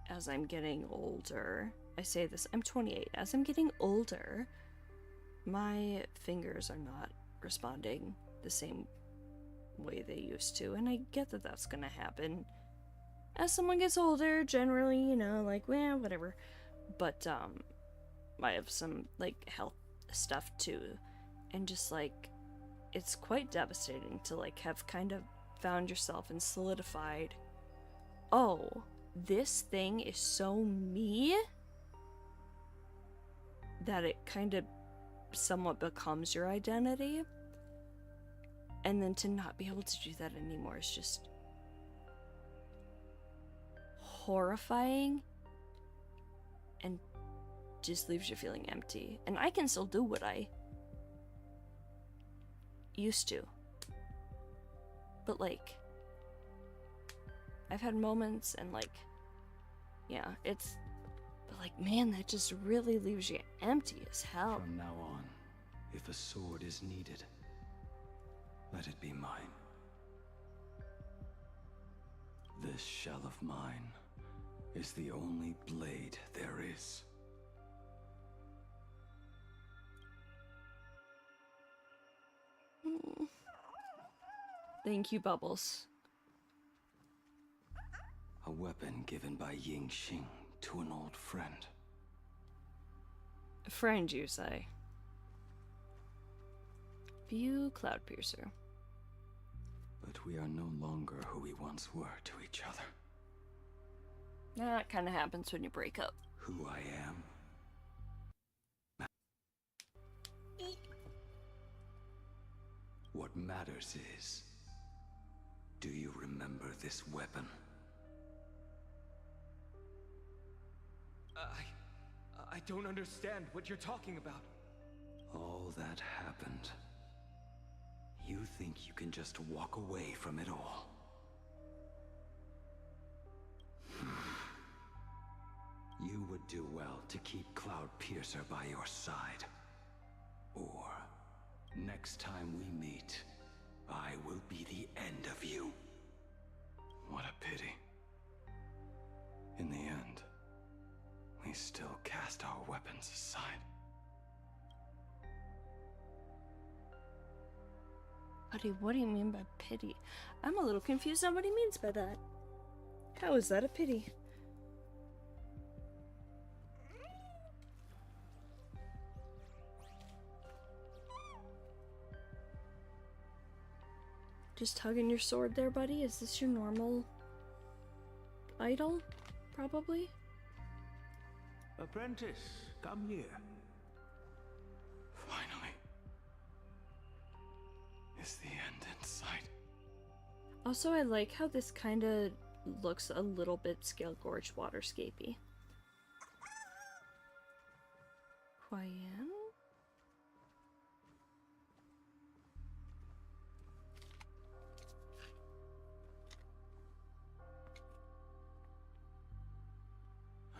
as I'm getting older, I say this, I'm 28, as I'm getting older, my fingers are not responding the same way they used to, and I get that that's gonna happen as someone gets older, generally, you know, like, well, whatever, but, I have some, like, health stuff too, and just, like, it's quite devastating to, like, have kind of found yourself and solidified, oh, this thing is so me that it kind of somewhat becomes your identity, and then to not be able to do that anymore is just horrifying and just leaves you feeling empty. And I can still do what I used to, but like, I've had moments and like, yeah, it's, but like, man, that just really leaves you empty as hell. From now on, if a sword is needed, let it be mine. This shell of mine is the only blade there is. Thank you, Bubbles. A weapon given by Ying Xing to an old friend. A friend, you say? View Cloudpiercer. But we are no longer who we once were to each other. That kind of happens when you break up. Who I am. What matters is, do you remember this weapon? I don't understand what you're talking about. All that happened. You think you can just walk away from it all? You would do well to keep Cloudpiercer by your side. Or, next time we meet, I will be the end of you. we still cast our weapons aside. Buddy, what do you mean by pity? I'm a little confused on what he means by that. How is that a pity? Just tugging your sword there, buddy? Is this your normal idol? Probably? Apprentice, come here. Finally. Is the end in sight? Also, I like how this kind of looks a little bit Scale Gorge waterscapey. Who I am?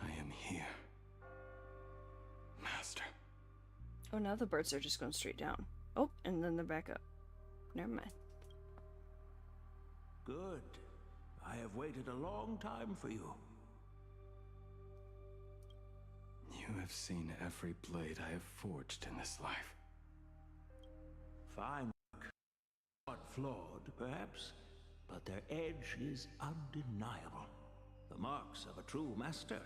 I am here. Master. Oh, now the birds are just going straight down. Oh, and then they're back up. Never mind. Good. I have waited a long time for you. You have seen every blade I have forged in this life. Fine work. Somewhat flawed, perhaps, but their edge is undeniable. The marks of a true master.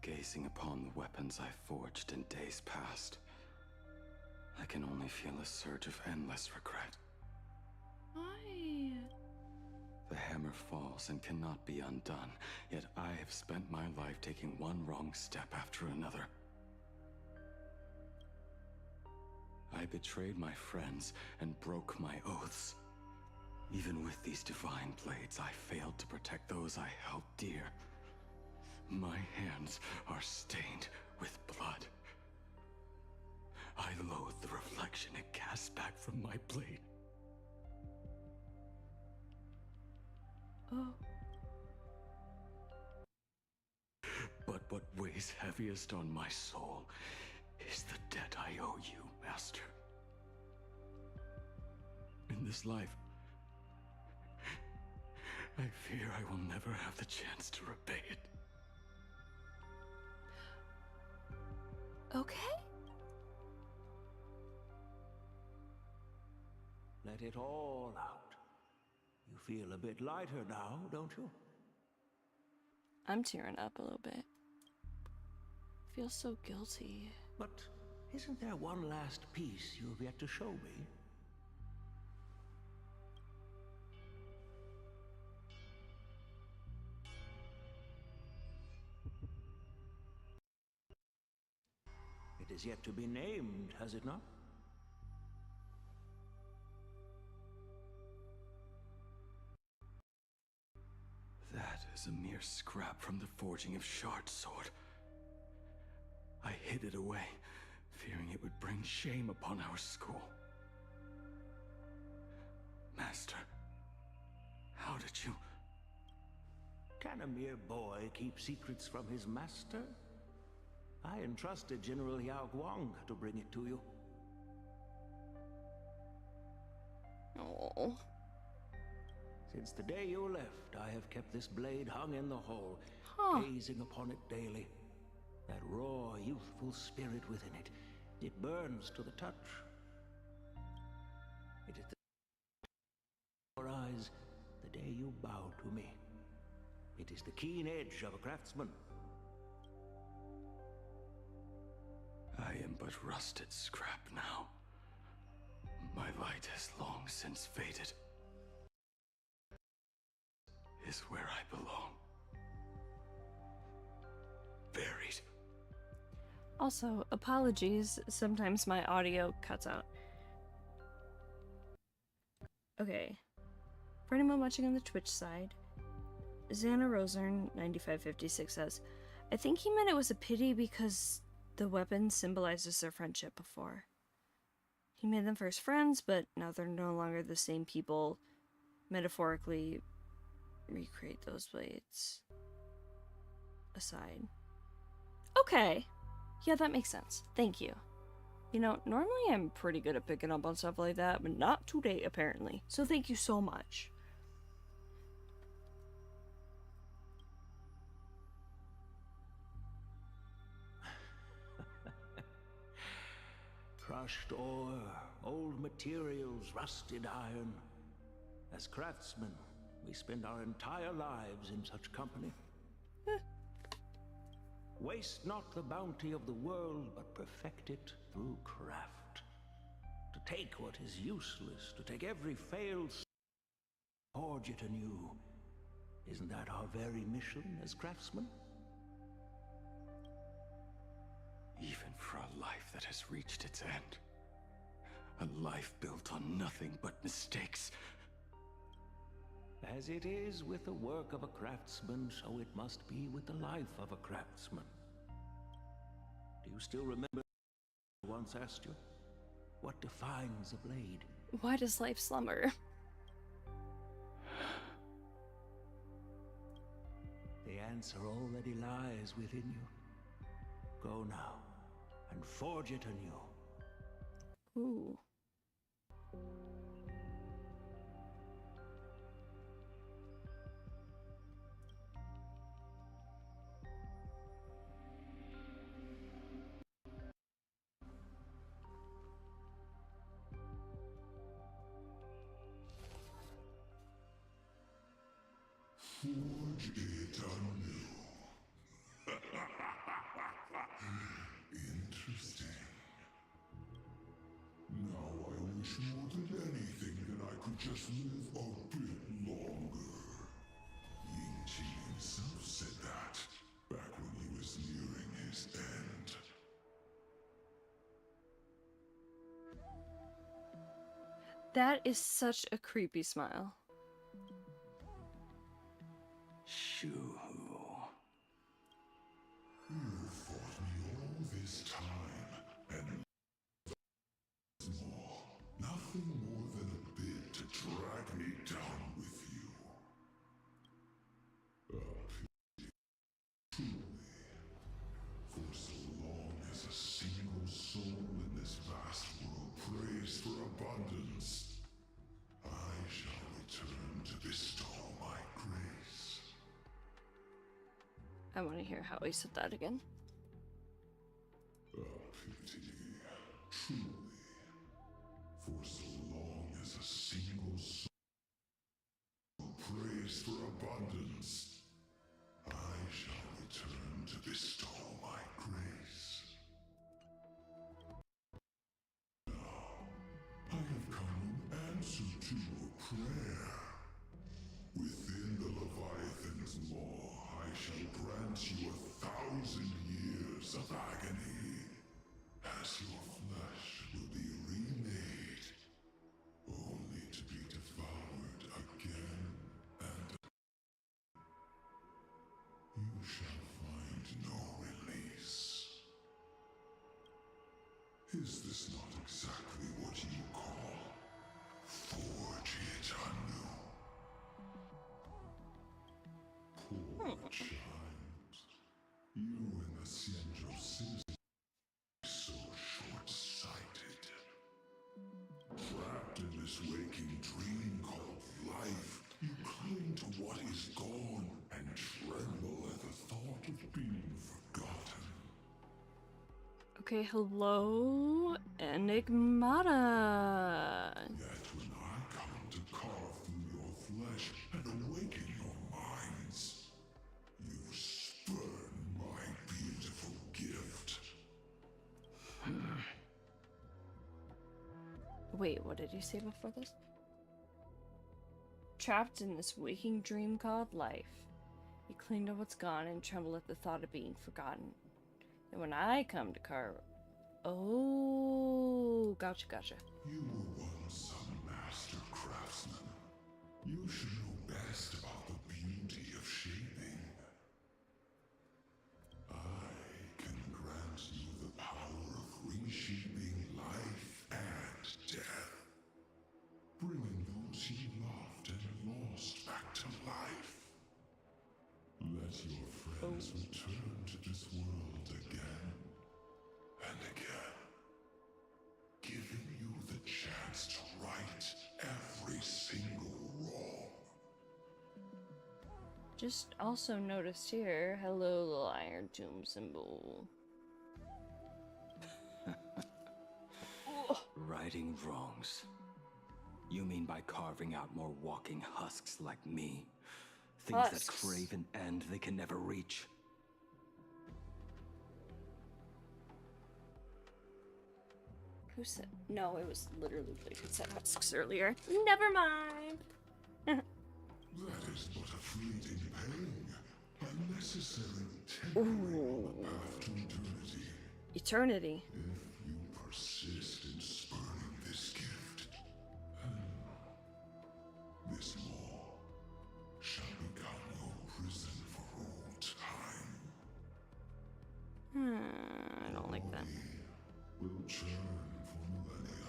Gazing upon the weapons I forged in days past, I can only feel a surge of endless regret. Why? The hammer falls and cannot be undone, yet I have spent my life taking one wrong step after another. I betrayed my friends and broke my oaths. Even with these divine blades, I failed to protect those I held dear. My hands are stained with blood. I loathe the reflection it casts back from my blade. Oh. But what weighs heaviest on my soul is the debt I owe you, Master. In this life, I fear I will never have the chance to repay it. Okay. Let it all out. You feel a bit lighter now, don't you? I'm tearing up a little bit. Feel so guilty. But isn't there one last piece you've yet to show me? It is yet to be named, has it not? That is a mere scrap from the forging of Shard's sword. I hid it away, fearing it would bring shame upon our school. Master, how did you... Can a mere boy keep secrets from his master? I entrusted General Yao Guang to bring it to you. Oh. Since the day you left, I have kept this blade hung in the hall, gazing upon it daily. That raw, youthful spirit within it, it burns to the touch. It is your eyes the day you bow to me. It is the keen edge of a craftsman. I am but rusted scrap now. My light has long since faded. Is where I belong. Buried. Also, apologies, sometimes my audio cuts out. Okay. For anyone watching on the Twitch side, Xana Rosern 9556 says, I think he meant it was a pity because the weapon symbolizes their friendship before. He made them first friends, but now they're no longer the same people. Metaphorically, recreate those blades aside. Okay. Yeah, that makes sense. Thank you. You know, normally I'm pretty good at picking up on stuff like that, but not today, apparently. So thank you so much. crushed ore, old materials, rusted iron. As craftsmen, we spend our entire lives in such company. Waste not the bounty of the world, but perfect it through craft. To take what is useless, to take every failed forge it anew. Isn't that our very mission as craftsmen? Even for a life that has reached its end. A life built on nothing but mistakes. As it is with the work of a craftsman, so it must be with the life of a craftsman. Do you still remember I once asked you? What defines a blade? Why does life slumber? The answer already lies within you. Go now, and forge it anew. Ooh. Forge it anew. Interesting. Now I wish more than anything that I could just live a bit longer. Ying-Chi himself said that back when he was nearing his end. That is such a creepy smile. Shoo. You fought me all this time, and more. Nothing more than a bit to drag me down with you. Truly, for so long as a single soul in this vast world prays for abundance, I shall return to bestow my grace. I want to hear how he said that again. A pity, truly. For so long as a single soul prays for abundance, I shall return to bestow my grace. Now, I have come in answer to your prayer. Within the Leviathan's maw, I shall grant you 1,000 years of agony, as your flesh will be remade, only to be devoured again and you shall find no release. Is this not exactly what you call forge it anew? Poor child. You and the Cienjo citizen are so short-sighted. Trapped in this waking dream called life, you cling to what is gone and tremble at the thought of being forgotten. Okay, hello, Enigmata. Yet when I come to carve through your flesh and awaken your minds, you spurn my beautiful gift. Wait, what did you say before this? Trapped in this waking dream called life, you cling to what's gone and tremble at the thought of being forgotten. And when I come to carve... Oh, gotcha. You were once a master craftsman. You should know best about the beauty of shaping. I can grant you the power of reshaping life and death, bringing those you loved and lost back to life. Let your friends return to this world again and again, giving you the chance to right every single wrong. Just also noticed here, hello little iron tomb symbol. Righting wrongs. You mean by carving out more walking husks like me? Things that crave an end they can never reach? Who said? No, it was literally Blake who said husks earlier. Never mind. That is but a fleeting pang, a necessary tempering path to eternity. Eternity. If you persist in spurning this gift, this law shall become your prison for all time. I don't like that. Will churn for millennia.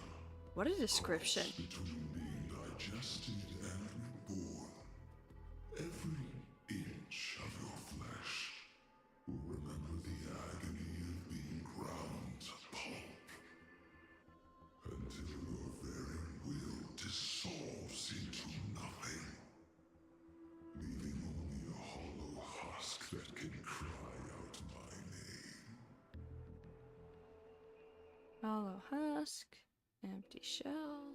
What a description. Between being digested and reborn, every inch of your flesh will remember the agony of being ground to pulp, until your very will dissolves into nothing, leaving only a hollow husk that can cry out my name. Hollow husk. Empty shell.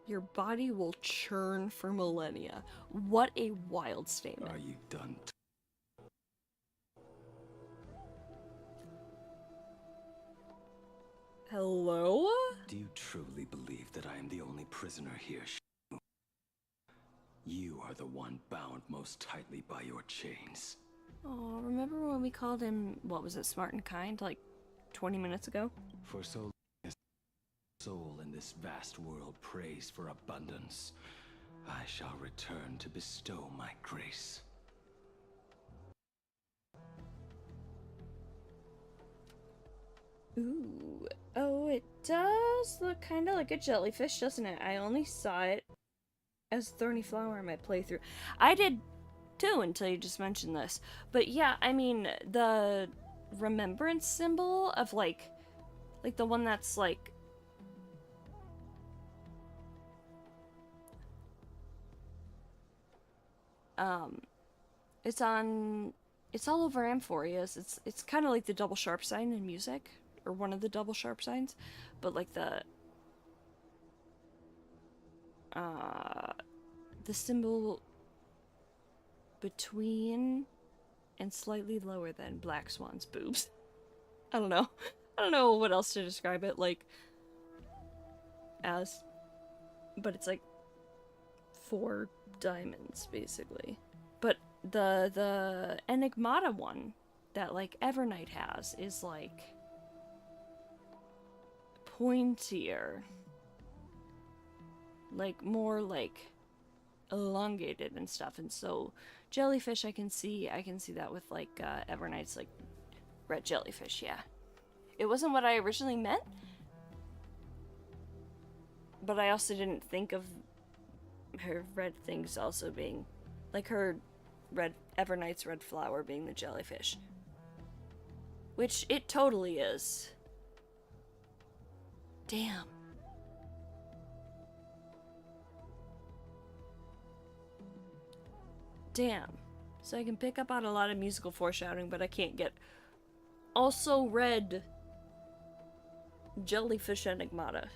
Your body will churn for millennia. What a wild statement. Are you done? Hello? Do you truly believe that I am the only prisoner here? You are the one bound most tightly by your chains. Oh, remember when we called him, what was it, smart and kind, like 20 minutes ago? For so long as the soul in this vast world prays for abundance, I shall return to bestow my grace. Ooh. Oh, it does look kind of like a jellyfish, doesn't it? I only saw it as thorny flower in my playthrough. I did too until you just mentioned this. But yeah, I mean, the remembrance symbol of like the one that's like it's all over Amphorias. It's kind of like the double sharp sign in music, or one of the double sharp signs, but like the symbol between and slightly lower than Black Swan's boobs. I don't know what else to describe it like as, but it's like 4 diamonds basically. But the Enigmata one that like Evernight has is like pointier, like more like elongated and stuff. And so jellyfish, I can see that with like Evernight's like red jellyfish. Yeah, it wasn't what I originally meant, but I also didn't think of her red things also being like her Evernight's red flower being the jellyfish, which it totally is. Damn. Damn. So I can pick up on a lot of musical foreshadowing, but I can't get also red jellyfish Enigmata.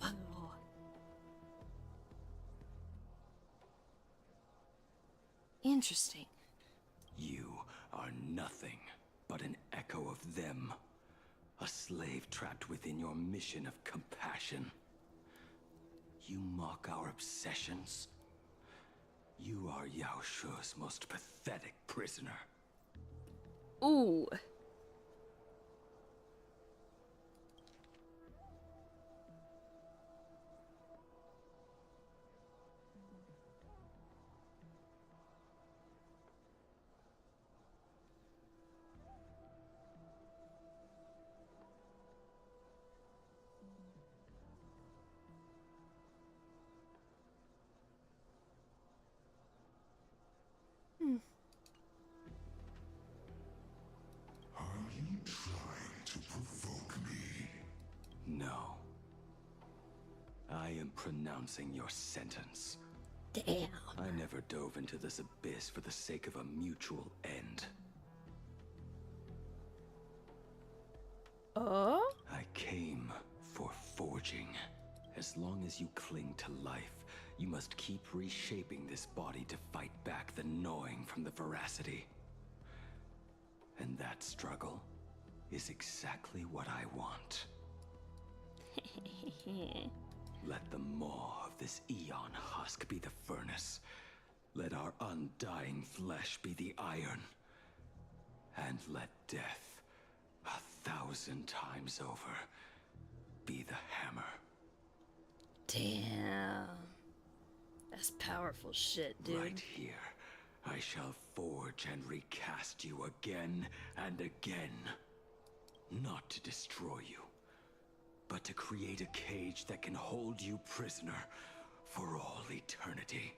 Wow. Interesting. You are nothing but an echo of them. A slave trapped within your mission of compassion. You mock our obsessions. You are Yao Shu's most pathetic prisoner. Ooh. Are you trying to provoke me? No. I am pronouncing your sentence. Damn. I never dove into this abyss for the sake of a mutual end. Oh? I came for forging. As long as you cling to life, you must keep reshaping this body to fight back the gnawing from the veracity. And that struggle is exactly what I want. Let the maw of this eon husk be the furnace. Let our undying flesh be the iron. And let death, 1,000 times over, be the hammer. Damn. That's powerful shit, dude. Right here, I shall forge and recast you again and again. Not to destroy you, but to create a cage that can hold you prisoner for all eternity.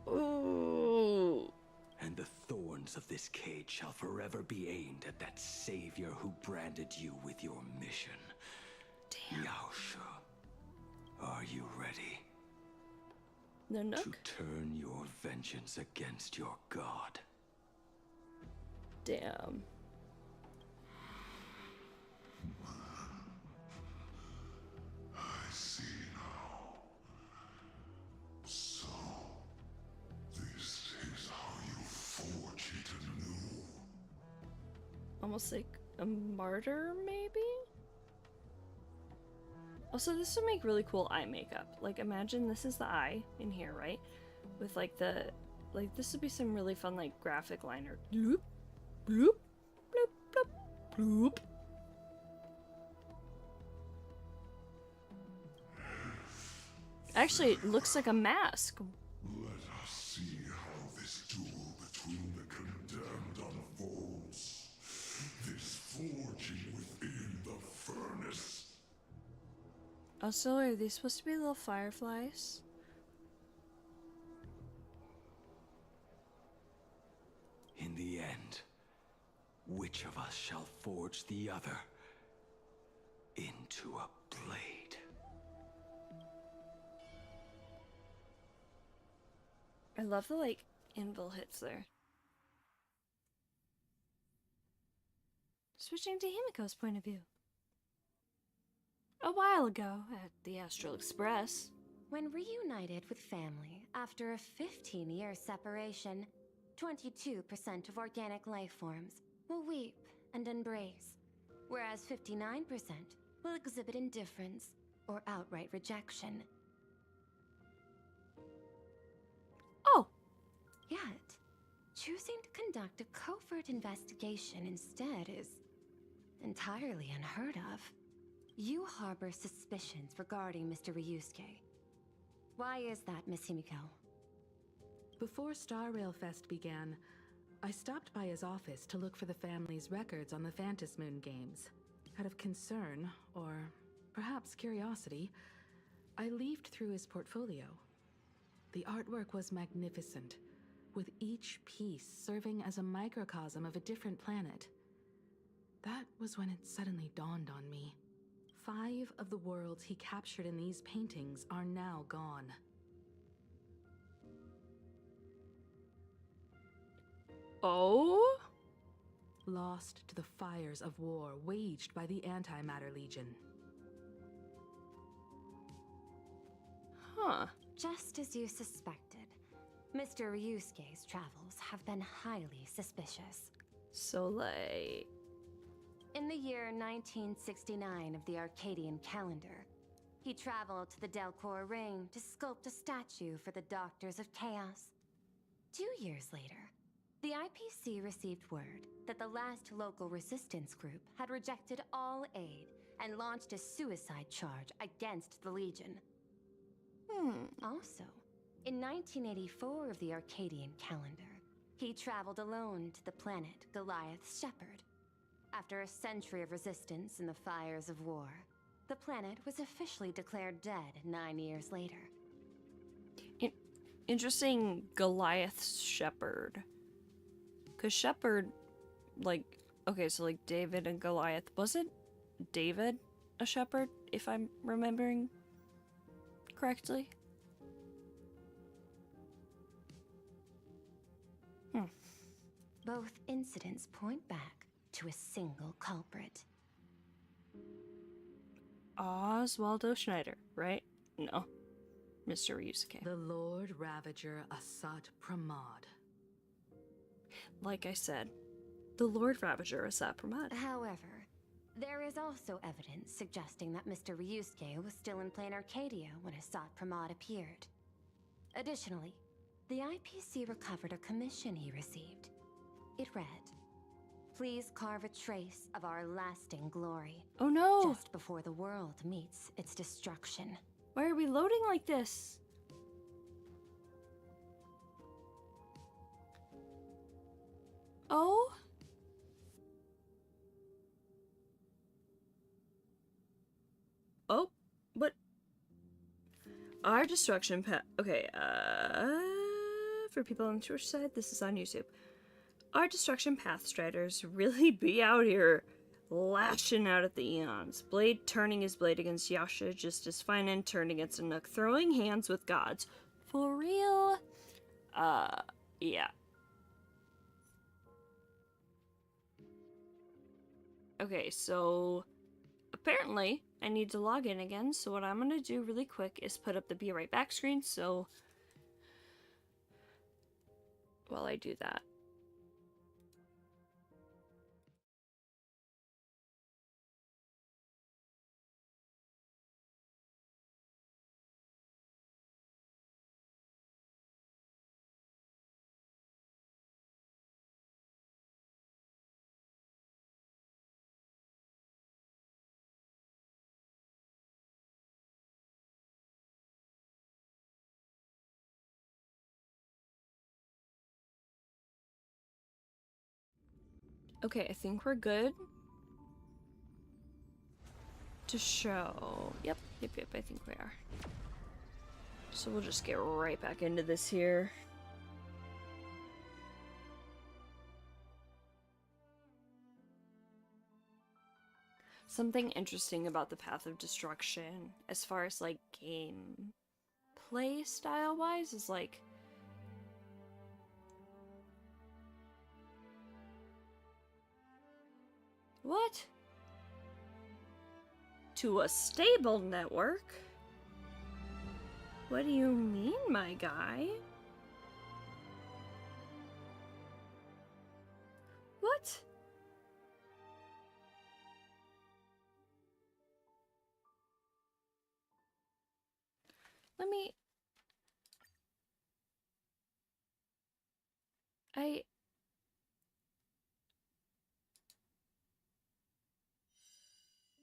Ooh. And the thorns of this cage shall forever be aimed at that savior who branded you with your mission. Damn. Yaosha, are you ready? No, Nook? To turn your vengeance against your god. Damn. I see now. So, this is how you forge it anew. Almost like a martyr, maybe? Also, this would make really cool eye makeup. Like, imagine this is the eye in here, right? With like the, like this would be some really fun like graphic liner. Bloop, bloop, bloop, bloop, bloop. Actually, it looks like a mask. Let us see how this duel between the condemned unfolds. This forging within the furnace. Also, are these supposed to be little fireflies? In the end, which of us shall forge the other into a blade? I love the like anvil hits there. Switching to Himiko's point of view. A while ago at the Astral Express. When reunited with family after a 15-year separation, 22% of organic life forms will weep and embrace, whereas 59% will exhibit indifference or outright rejection. Oh! Yet, choosing to conduct a covert investigation instead is entirely unheard of. You harbor suspicions regarding Mr. Ryusuke. Why is that, Miss Himiko? Before Star Rail Fest began, I stopped by his office to look for the family's records on the Phantom Moon games. Out of concern, or perhaps curiosity, I leafed through his portfolio. The artwork was magnificent, with each piece serving as a microcosm of a different planet. That was when it suddenly dawned on me. 5 of the worlds he captured in these paintings are now gone. Oh? Lost to the fires of war waged by the Antimatter Legion. Huh. Just as you suspected, Mr. Ryusuke's travels have been highly suspicious. So, like... In the year 1969 of the Arcadian calendar, he traveled to the Delcor Ring to sculpt a statue for the Doctors of Chaos. 2 years later, the IPC received word that the last local resistance group had rejected all aid and launched a suicide charge against the Legion. Also, in 1984 of the Arcadian calendar, he traveled alone to the planet Goliath's Shepherd. After a century of resistance in the fires of war, the planet was officially declared dead 9 years later. Interesting Goliath's Shepherd. Because Shepherd, like, okay, so like David and Goliath, wasn't David a shepherd, if I'm remembering correctly? Both incidents point back to a single culprit. Oswaldo Schneider, right? No. Mr. Ryusuke. The Lord Ravager Asat Pramod. Like I said, the Lord Ravager Asat Pramod. However, there is also evidence suggesting that Mr. Ryusuke was still in plain Arcadia when Asat Pramod appeared. Additionally, the IPC recovered a commission he received. It read, "Please carve a trace of our lasting glory." Oh no! Just before the world meets its destruction. Why are we loading like this? Oh? Oh, what? Our destruction path. Okay, for people on the Twitch side, this is on YouTube. Our destruction path striders really be out here lashing out at the Eons. Blade turning his blade against Yasha just as fine and turned against a Nook, throwing hands with gods. For real? Yeah. Okay, so apparently I need to log in again, so what I'm gonna do really quick is put up the be right back screen, so while I do that. Okay, I think we're good to show. Yep, I think we are. So we'll just get right back into this here. Something interesting about the Path of Destruction, as far as like game play style wise, is like what? To a stable network? What do you mean, my guy? What? Let me...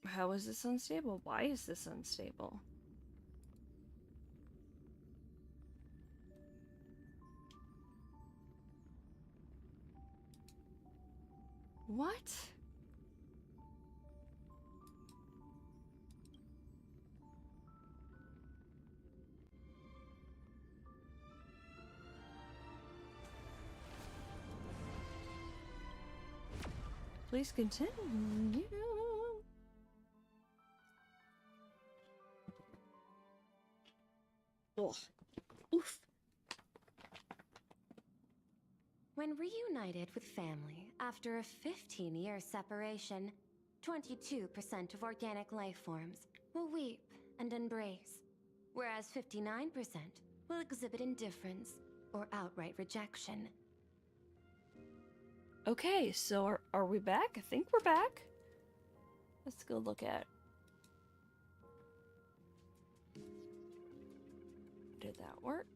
How is this unstable? Why is this unstable? What? Please continue. Ugh. Oof. When reunited with family after a 15-year separation, 22% of organic life forms will weep and embrace, whereas 59% will exhibit indifference or outright rejection. Okay, so are we back? I think we're back. Let's go look at... Did that work?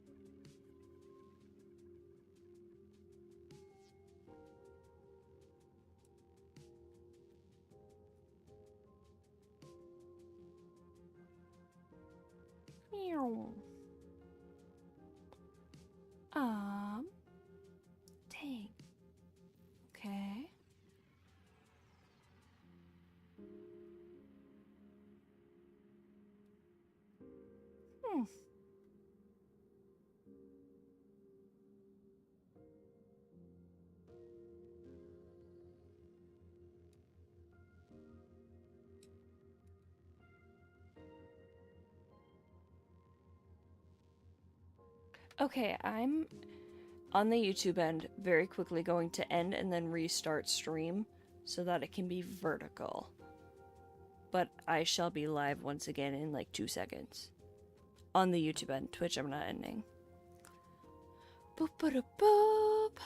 Meow. Dang. Okay. Okay, I'm on the YouTube end very quickly going to end and then restart stream so that it can be vertical. but I shall be live once again in like 2 seconds. On the YouTube end. Twitch, I'm not ending. Boop, boop, boop.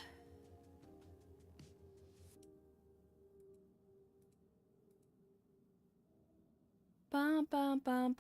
Bum, bum, bum, bum.